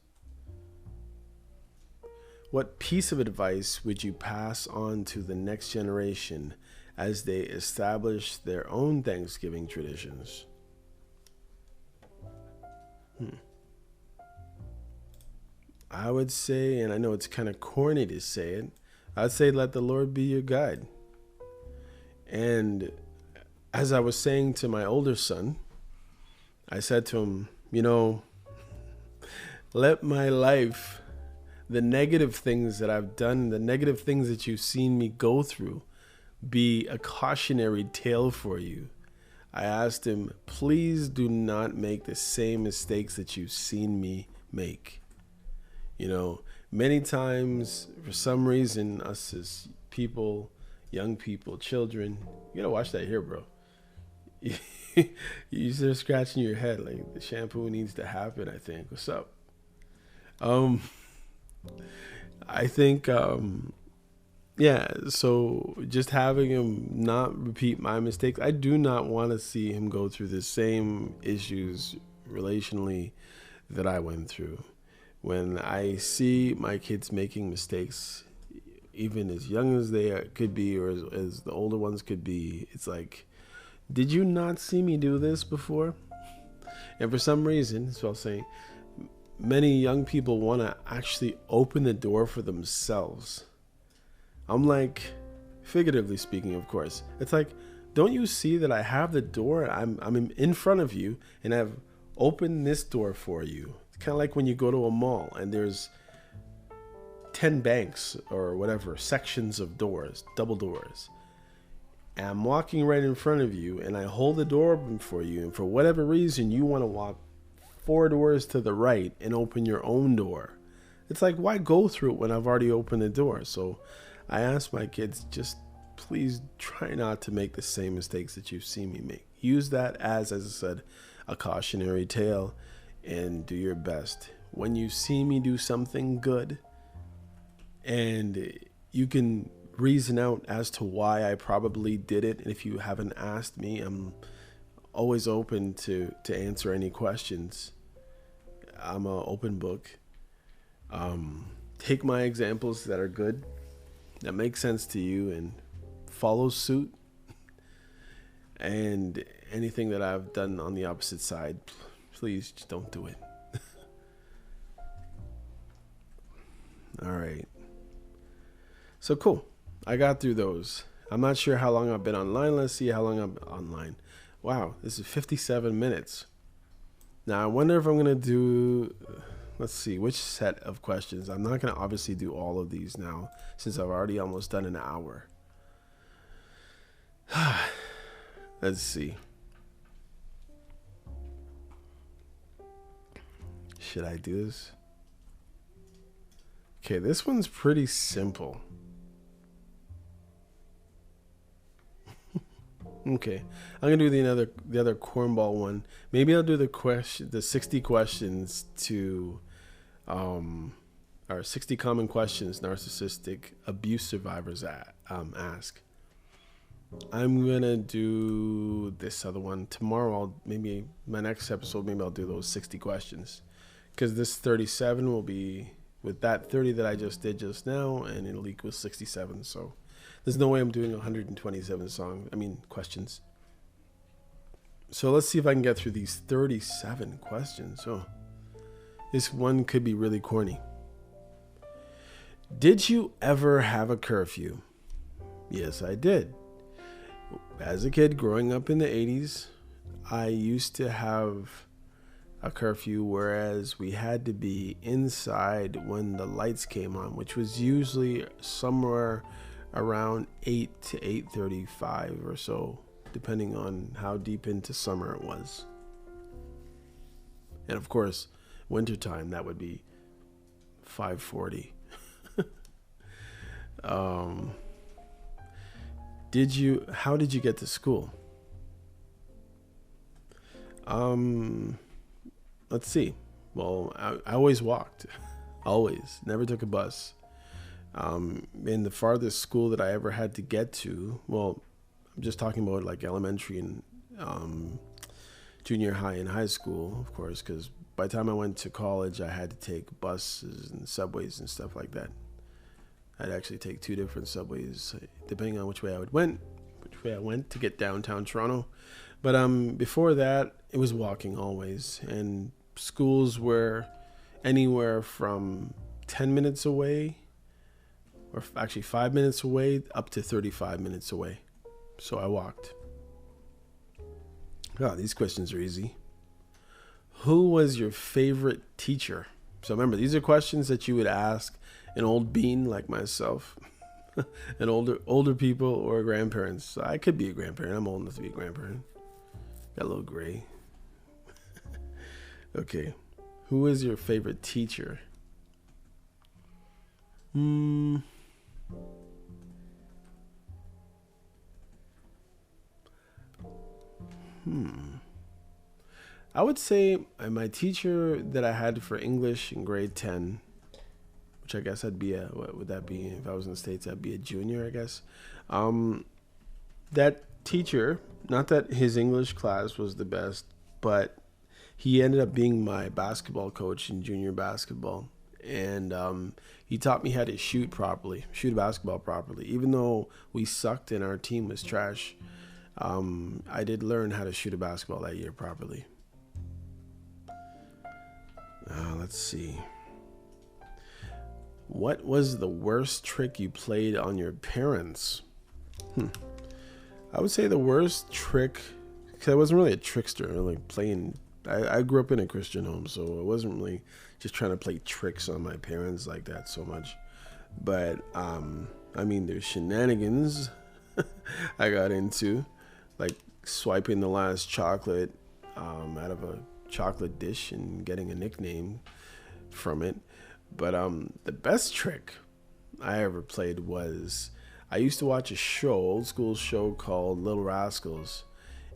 What piece of advice would you pass on to the next generation as they establish their own Thanksgiving traditions? I would say, and I know it's kind of corny to say it, I'd say let the Lord be your guide. And as I was saying to my older son, I said to him, let my life, the negative things that I've done, the negative things that you've seen me go through, be a cautionary tale for you. I asked him, please do not make the same mistakes that you've seen me make. Many times, for some reason, us as people, young people, children, you gotta watch that here, bro. You start scratching your head like the shampoo needs to happen, I think. What's up? I think, so just having him not repeat my mistakes, I do not want to see him go through the same issues relationally that I went through. When I see my kids making mistakes, even as young as they could be, or as the older ones could be, it's like, did you not see me do this before? And for some reason, so I'll say, many young people want to actually open the door for themselves. I'm like, figuratively speaking, of course, it's like, don't you see that I have the door? I'm in front of you, and I've opened this door for you. It's kind of like when you go to a mall and there's 10 banks or whatever, sections of doors, double doors. And I'm walking right in front of you, and I hold the door open for you, and for whatever reason, you want to walk 4 doors to the right and open your own door. It's like, why go through it when I've already opened the door? So I ask my kids, just please try not to make the same mistakes that you've seen me make. Use that as I said, a cautionary tale, and do your best. When you see me do something good, and you can reason out as to why I probably did it, and if you haven't asked me, I'm always open to answer any questions. I'm an open book. Take my examples that are good, that make sense to you, and follow suit. And anything that I've done on the opposite side, please just don't do it. All right. So cool. I got through those. I'm not sure how long I've been online. Let's see how long I'm online. Wow, this is 57 minutes. Now, I wonder if I'm going to do, let's see, which set of questions. I'm not going to obviously do all of these now, since I've already almost done an hour. Let's see. Should I do this? Okay, this one's pretty simple. Okay, I'm gonna do the other cornball one. Maybe I'll do the 60 questions to, or 60 common questions narcissistic abuse survivors ask. I'm gonna do this other one tomorrow. Maybe my next episode, maybe I'll do those 60 questions, because this 37 will be with that 30 that I just did just now, and it'll equal 67. So there's no way I'm doing 127 questions. So let's see if I can get through these 37 questions. Oh, this one could be really corny. Did you ever have a curfew? Yes, I did. As a kid growing up in the 80s, I used to have a curfew, whereas we had to be inside when the lights came on, which was usually somewhere around 8 to 8:35 or so, depending on how deep into summer it was. And of course, wintertime, that would be 5:40. How did you get to school? Let's see. Well, I always walked. Always. Never took a bus. In the farthest school that I ever had to get to, well, I'm just talking about like elementary and junior high and high school, of course, because by the time I went to college, I had to take buses and subways and stuff like that. I'd actually take two different subways, depending on which way I went to get downtown Toronto. But before that, it was walking always, and schools were anywhere from 10 minutes away, or actually 5 minutes away, up to 35 minutes away. So I walked. Oh, these questions are easy. Who was your favorite teacher? So remember, these are questions that you would ask an old bean like myself, an older people or grandparents. So I could be a grandparent. I'm old enough to be a grandparent. Got a little gray. Okay. Who is your favorite teacher? I would say my teacher that I had for English in grade 10, which I guess I'd be what would that be? If I was in the States, I'd be a junior, I guess. That teacher, not that his English class was the best, but he ended up being my basketball coach in junior basketball. And he taught me how to shoot a basketball properly. Even though we sucked and our team was trash, I did learn how to shoot a basketball that year properly. Let's see. What was the worst trick you played on your parents? I would say the worst trick, because I wasn't really a trickster. I grew up in a Christian home, so I wasn't really just trying to play tricks on my parents like that so much. But, there's shenanigans I got into, like swiping the last chocolate out of a chocolate dish and getting a nickname from it. But the best trick I ever played was, I used to watch a old school show called Little Rascals,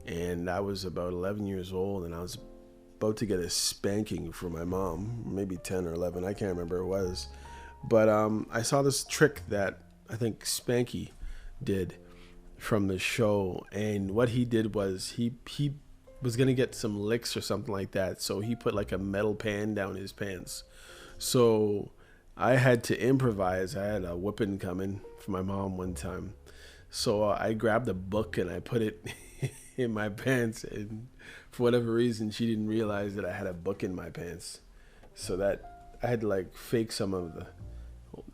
and I was about 11 years old, and I was about to get a spanking from my mom, maybe 10 or 11, I can't remember what it was. But I saw this trick that I think Spanky did from the show, and what he did was he was gonna get some licks or something like that, so he put like a metal pan down his pants. So I had to improvise. I had a whipping coming for my mom one time, so I grabbed a book and I put it in my pants, and for whatever reason she didn't realize that I had a book in my pants, so that I had to like fake some of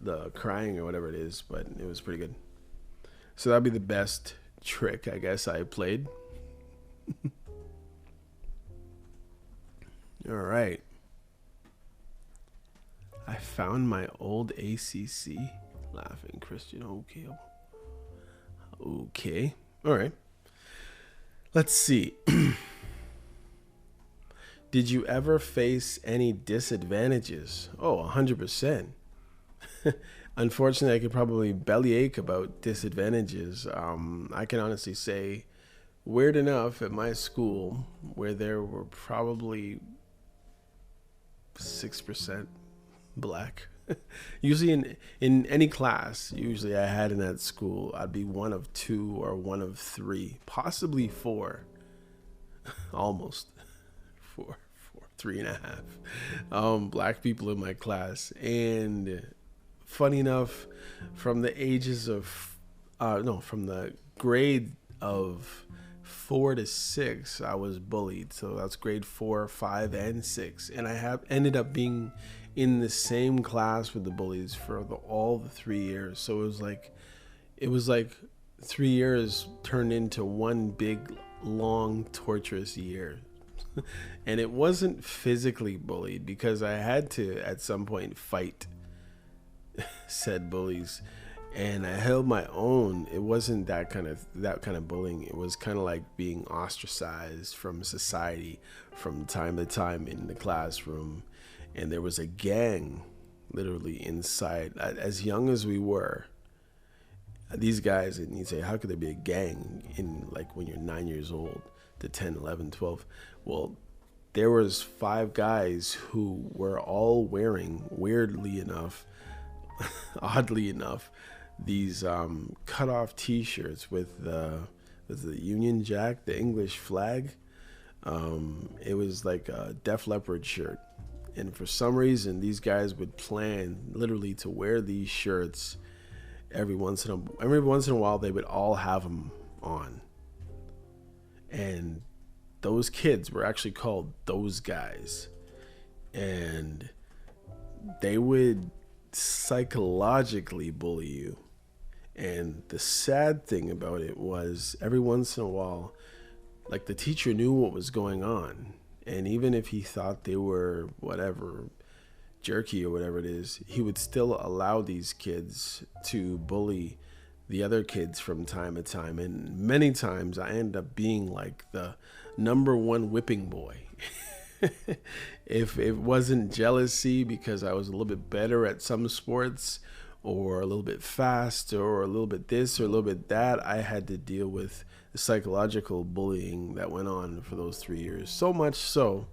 the crying or whatever it is, but it was pretty good. So that'd be the best trick I guess I played. All right. I found my old ACC. Laughing Christian. Okay. All right. Let's see. Did you ever face any disadvantages? Oh, 100%. Unfortunately, I could probably bellyache about disadvantages. I can honestly say, weird enough, at my school, where there were probably 6% black. Usually in any class, usually I had in that school, I'd be one of two or one of three, possibly four, almost four, 3.5 black people in my class. And funny enough, from the grade of 4 to 6, I was bullied. So that's grade 4, 5, and 6, and I ended up being in the same class with the bullies for all the 3 years. So it was like 3 years turned into one big, long, torturous year. And it wasn't physically bullied, because I had to at some point fight said bullies, and I held my own. It wasn't that kind of bullying. It was kind of like being ostracized from society from time to time in the classroom. And there was a gang literally inside. As young as we were, these guys, and you say, how could there be a gang in, like, when you're 9 years old to 10, 11, 12? Well, there was 5 guys who were all wearing, weirdly enough, oddly enough, these cut off T-shirts with the Union Jack, the English flag. It was like a Def Leppard shirt, and for some reason, these guys would plan literally to wear these shirts every once in a while. They would all have them on, and those kids were actually called those guys, and they would psychologically bully you. And the sad thing about it was, every once in a while, like, the teacher knew what was going on, and even if he thought they were whatever, jerky or whatever it is, he would still allow these kids to bully the other kids from time to time. And many times I ended up being like the number one whipping boy. If it wasn't jealousy because I was a little bit better at some sports, or a little bit fast, or a little bit this or a little bit that, I had to deal with the psychological bullying that went on for those 3 years. So much so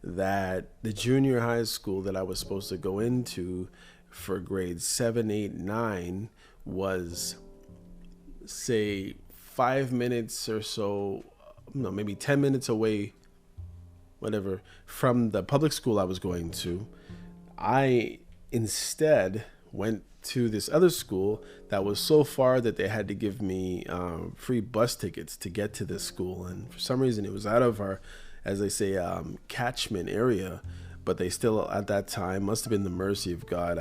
that the junior high school that I was supposed to go into for grades 7, 8, 9 was, say, 5 minutes or so, no, maybe 10 minutes away, whatever, from the public school I was going to. I instead went to this other school that was so far that they had to give me free bus tickets to get to this school. And for some reason, it was out of our, as they say, catchment area. But they still, at that time, must have been the mercy of God.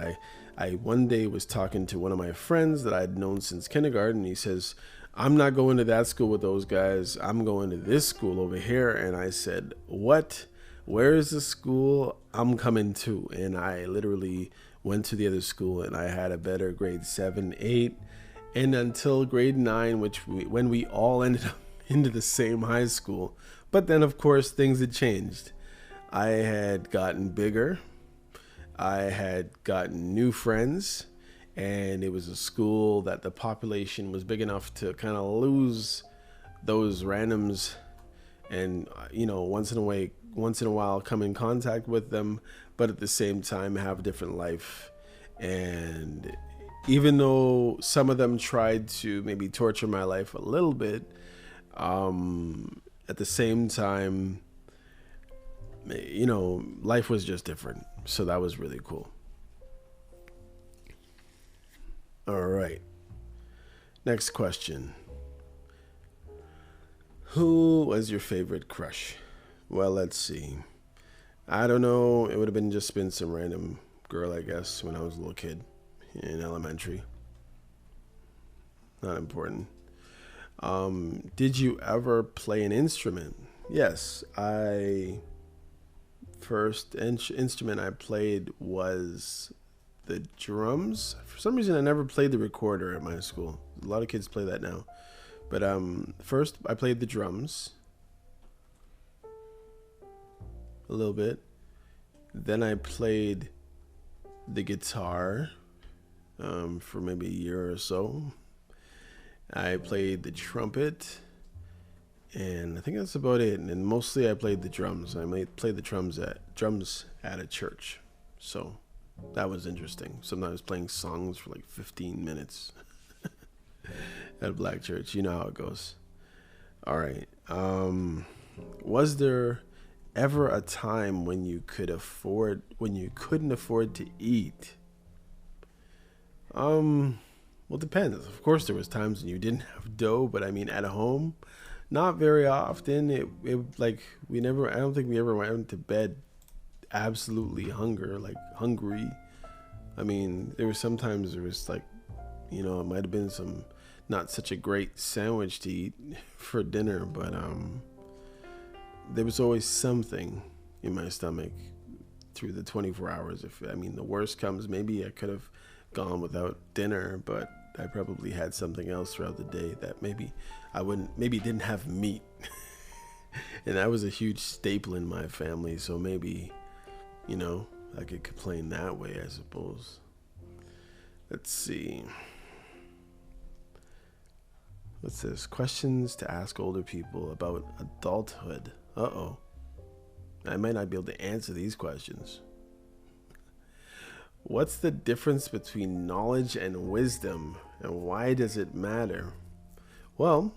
I one day was talking to one of my friends that I'd known since kindergarten. He says, I'm not going to that school with those guys. I'm going to this school over here. And I said, what? Where is the school? I'm coming to. And I literally went to the other school, and I had a better grade 7, 8, and until grade 9, when we all ended up into the same high school. But then, of course, things had changed. I had gotten bigger. I had gotten new friends, and it was a school that the population was big enough to kind of lose those randoms, and once in a while come in contact with them, but at the same time have a different life. And even though some of them tried to maybe torture my life a little bit, at the same time, life was just different. So that was really cool. All right. Next question. Who was your favorite crush? Well, let's see. I don't know. It would have been some random girl, I guess, when I was a little kid in elementary. Not important. Did you ever play an instrument? Yes. First instrument I played was the drums. For some reason, I never played the recorder at my school. A lot of kids play that now. But first, I played the drums a little bit. Then I played the guitar for maybe a year or so. I played the trumpet, and I think that's about it. And mostly I played the drums. I played the drums at a church. So that was interesting. Sometimes playing songs for like 15 minutes at a black church. You know how it goes. All right. Was there ever a time when you couldn't afford to eat? Well, it depends. Of course, there was times when you didn't have dough, but I mean, at home, not very often. I don't think we ever went to bed absolutely hungry. I mean, there was like, it might have been some not such a great sandwich to eat for dinner, but there was always something in my stomach through the 24 hours. The worst comes, maybe I could have gone without dinner, but I probably had something else throughout the day that maybe didn't have meat. And that was a huge staple in my family, so maybe, I could complain that way, I suppose. Let's see. What's this? Questions to ask older people about adulthood. Uh-oh. I might not be able to answer these questions. What's the difference between knowledge and wisdom, and why does it matter? Well,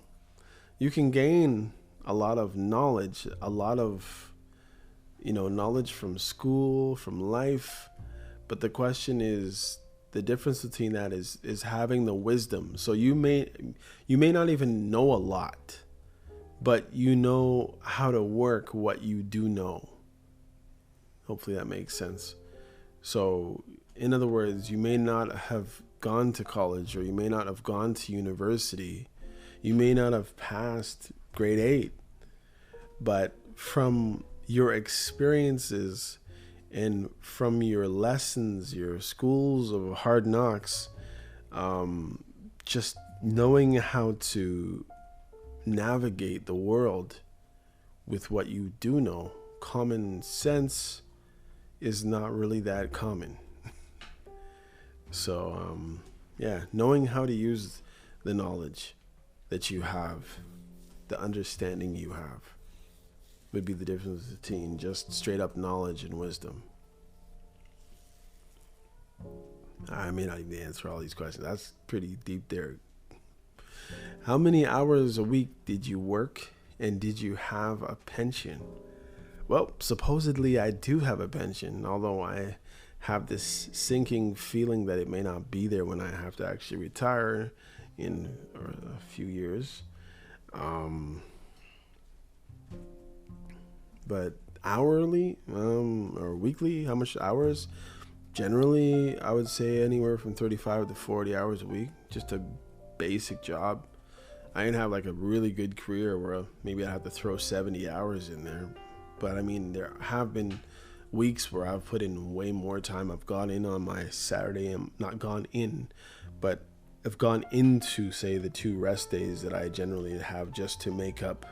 you can gain a lot of knowledge, a lot of, knowledge from school, from life. But the question is, the difference between that is having the wisdom. So you may not even know a lot, but you know how to work what you do know. Hopefully that makes sense. So, in other words, you may not have gone to college, or you may not have gone to university. You may not have passed grade 8. But from your experiences and from your lessons, your schools of hard knocks, just knowing how to navigate the world with what you do know, common sense is not really that common. So, knowing how to use the knowledge that you have, the understanding you have, would be the difference between just straight up knowledge and wisdom. I may not even answer all these questions. That's pretty deep there. How many hours a week did you work, and did you have a pension? Well, supposedly I do have a pension, although I have this sinking feeling that it may not be there when I have to actually retire in a few years. But hourly or weekly, how much hours? Generally, I would say anywhere from 35 to 40 hours a week, just a basic job. I didn't have like a really good career where maybe I have to throw 70 hours in there. But I mean, there have been weeks where I've put in way more time. I've gone in on my Saturday, and not gone in, but I've gone into, say, the 2 rest days that I generally have just to make up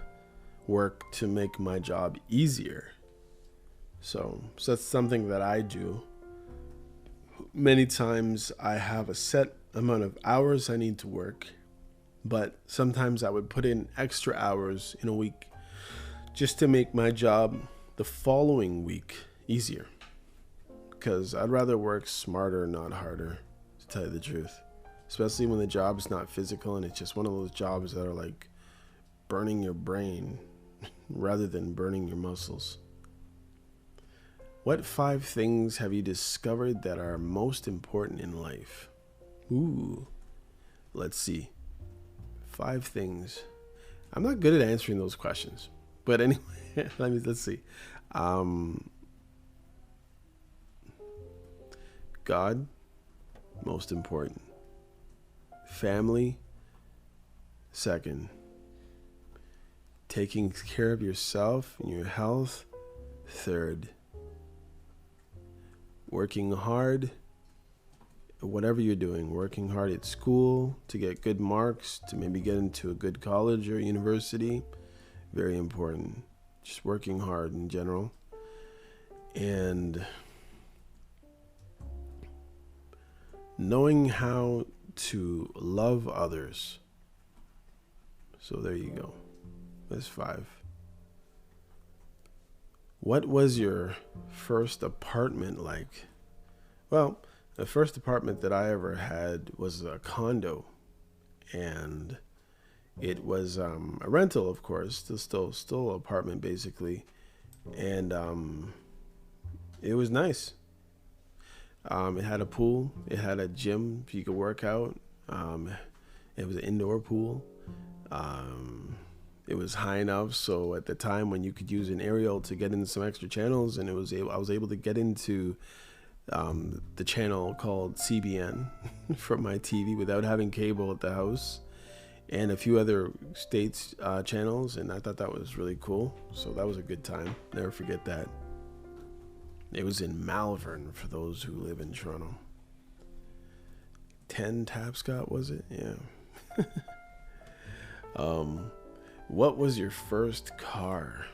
work to make my job easier. So that's something that I do. Many times I have a set amount of hours I need to work, but sometimes I would put in extra hours in a week just to make my job the following week easier. Because I'd rather work smarter, not harder, to tell you the truth. Especially when the job is not physical and it's just one of those jobs that are like burning your brain rather than burning your muscles. What 5 things have you discovered that are most important in life? Ooh, let's see. 5 things. I'm not good at answering those questions, but anyway, let's see. God, most important. Family, second. Taking care of yourself and your health, third. Working hard, whatever you're doing, working hard at school to get good marks, to maybe get into a good college or university, very important. Just working hard in general. And knowing how to love others. So there you go. That's 5. What was your first apartment like? Well, the first apartment that I ever had was a condo, and it was a rental, of course, still an apartment basically, and it was nice. It had a pool, it had a gym you could work out. It was an indoor pool. It was high enough so at the time when you could use an aerial to get into some extra channels, and I was able to get into the channel called CBN from my TV without having cable at the house, and a few other states channels, and I thought that was really cool. So that was a good time. Never forget that. It was in Malvern for those who live in Toronto. 10 Tapscott, was it? Yeah. What was your first car?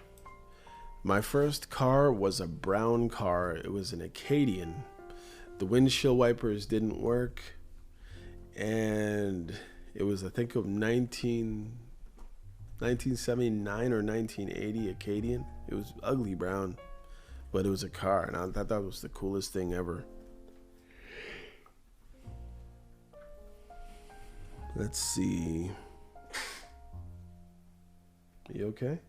My first car was a brown car. It was an Acadian. The windshield wipers didn't work, and it was, I think, of 1979 or 1980 Acadian. It was ugly brown, but it was a car, and I thought that was the coolest thing ever. Let's see. You okay?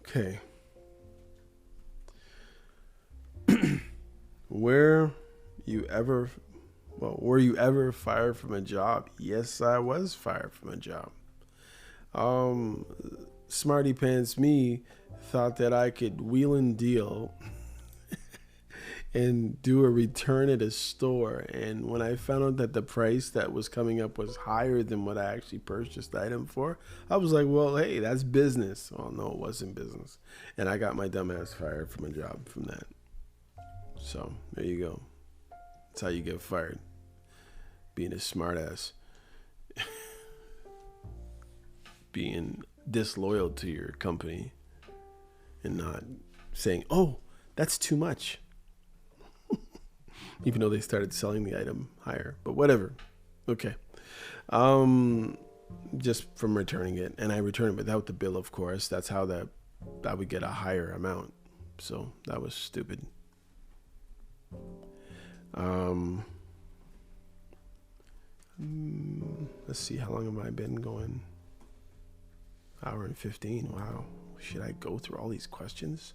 Okay. Were you ever fired from a job? Yes, I was fired from a job. Smarty pants me thought that I could wheel and deal and do a return at a store. And when I found out that the price that was coming up was higher than what I actually purchased the item for, I was like, well, hey, that's business. Oh, no, it wasn't business. And I got my dumb ass fired from a job from that. So there you go. That's how you get fired. Being a smart ass. Being disloyal to your company and not saying, oh, that's too much. Even though they started selling the item higher, but whatever. Okay. Just from returning it, and I returned it without the bill, of course. That's how that would get a higher amount. So that was stupid. Let's see, how long have I been going? Hour and 15. Wow. Should I go through all these questions?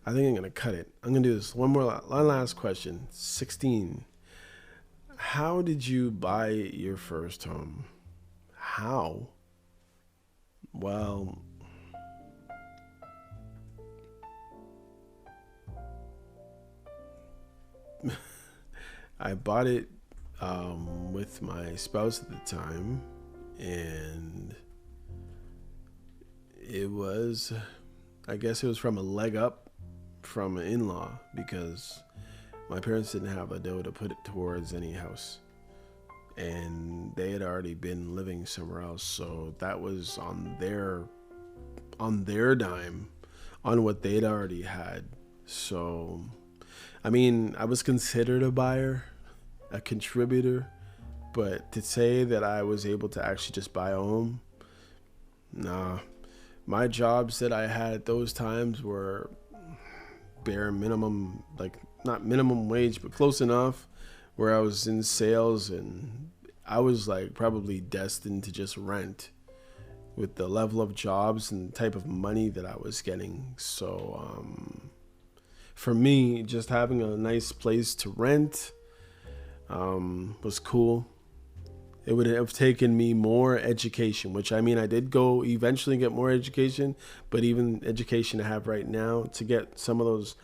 I think I'm going to cut it. I'm going to do this one last question. 16. How did you buy your first home? How? Well, I bought it with my spouse at the time, and it was, I guess it was from a leg up from an in-law, because my parents didn't have a dough to put it towards any house, and they had already been living somewhere else, so that was on their dime, on what they'd already had. So I mean, I was considered a buyer, a contributor, but to say that I was able to actually just buy a home, nah. My jobs that I had at those times were bare minimum, like not minimum wage, but close enough, where I was in sales, and I was like probably destined to just rent with the level of jobs and the type of money that I was getting. So for me, just having a nice place to rent was cool. It would have taken me more education, which, I mean, I did go eventually get more education, but even education I have right now, to get some of those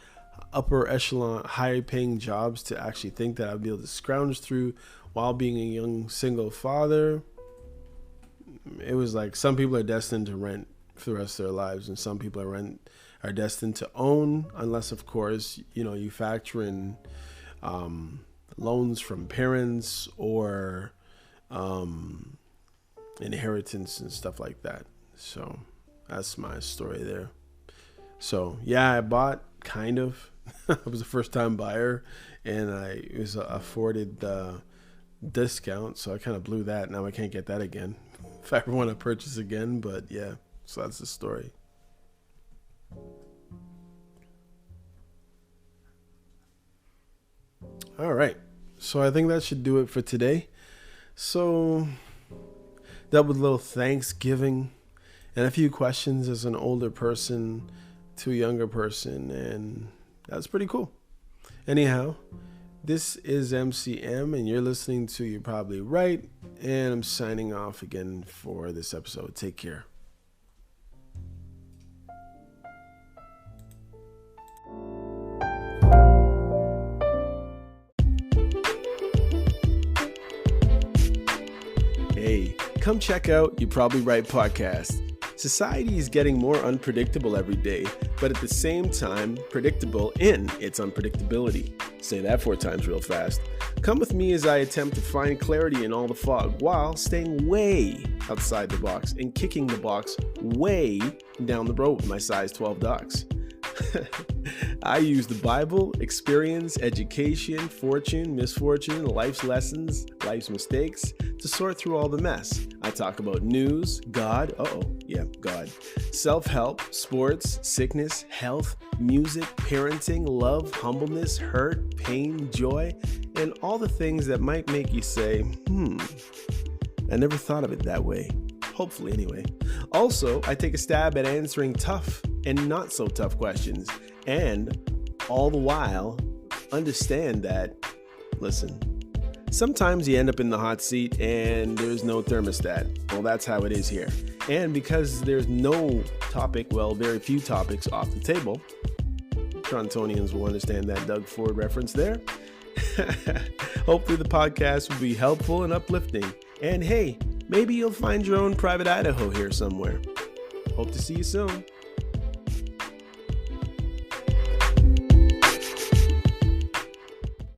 upper echelon, higher paying jobs, to actually think that I'd be able to scrounge through while being a young single father, it was like some people are destined to rent for the rest of their lives, and some people are destined to own, unless, of course, you factor in loans from parents or inheritance and stuff like that. So that's my story there. So yeah, I bought, kind of. I was a first time buyer, and I was afforded the discount, so I kind of blew that. Now I can't get that again if I ever want to purchase again. But yeah, so that's the story. All right, so I think that should do it for today. So that was a little Thanksgiving and a few questions as an older person to a younger person, and that's pretty cool. Anyhow, this is MCM, and you're listening to You're Probably Right, and I'm signing off again for this episode. Take care. Hey, come check out You're Probably Right podcast. Society is getting more unpredictable every day, but at the same time, predictable in its unpredictability. Say that 4 times real fast. Come with me as I attempt to find clarity in all the fog while staying way outside the box and kicking the box way down the road with my size 12 docs. I use the Bible, experience, education, fortune, misfortune, life's lessons, life's mistakes to sort through all the mess. I talk about news, God, God, self-help, sports, sickness, health, music, parenting, love, humbleness, hurt, pain, joy, and all the things that might make you say, I never thought of it that way. Hopefully, anyway. Also, I take a stab at answering tough and not so tough questions, and all the while, understand that, listen, sometimes you end up in the hot seat and there's no thermostat. Well, that's how it is here. And because there's no topic, very few topics off the table, Torontonians will understand that Doug Ford reference there. Hopefully the podcast will be helpful and uplifting. And hey, maybe you'll find your own private Idaho here somewhere. Hope to see you soon.